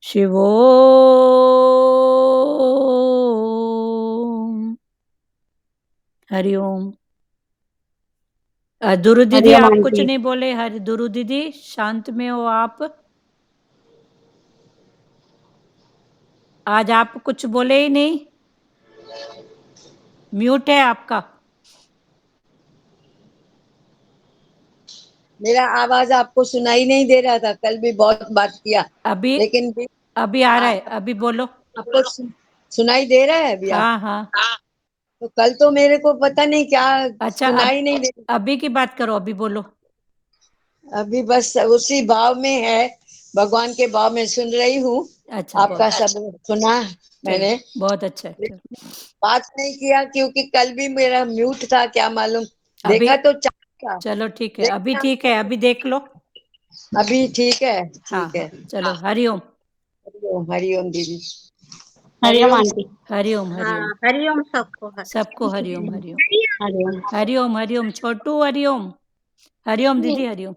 शिवोम। हरि ओम। दुरु दीदी आप कुछ नहीं बोले? हरि दुरु दीदी शांत में हो आप? आज आप कुछ बोले ही नहीं, म्यूट है आपका। मेरा आवाज आपको सुनाई नहीं दे रहा था, कल भी बहुत बात किया अभी, लेकिन अभी आ रहा है, अभी बोलो। आपको सुनाई दे रहा है अभी? हाँ हाँ। तो कल तो मेरे को पता नहीं क्या अच्छा, सुनाई नहीं दे। अभी की बात करो, अभी बोलो। अभी बस उसी भाव में है, भगवान के भाव में सुन रही हूँ। अच्छा, आपका सब सुना मैंने, बहुत अच्छा है। बात नहीं किया क्योंकि कल भी मेरा म्यूट था, क्या मालूम, देखा तो था। चलो ठीक है, अभी ठीक है, अभी देख लो। अभी ठीक है, हाँ, ठीक है। चलो हरिओम। हरिओम दीदी। हरिओम आंटी। हरिओम हाँ हरिओम हरिओम सबको सबको हरिओम हरिओम हरिओम। हरिओम हरिओम छोटू हरिओम हरिओम दीदी हरिओम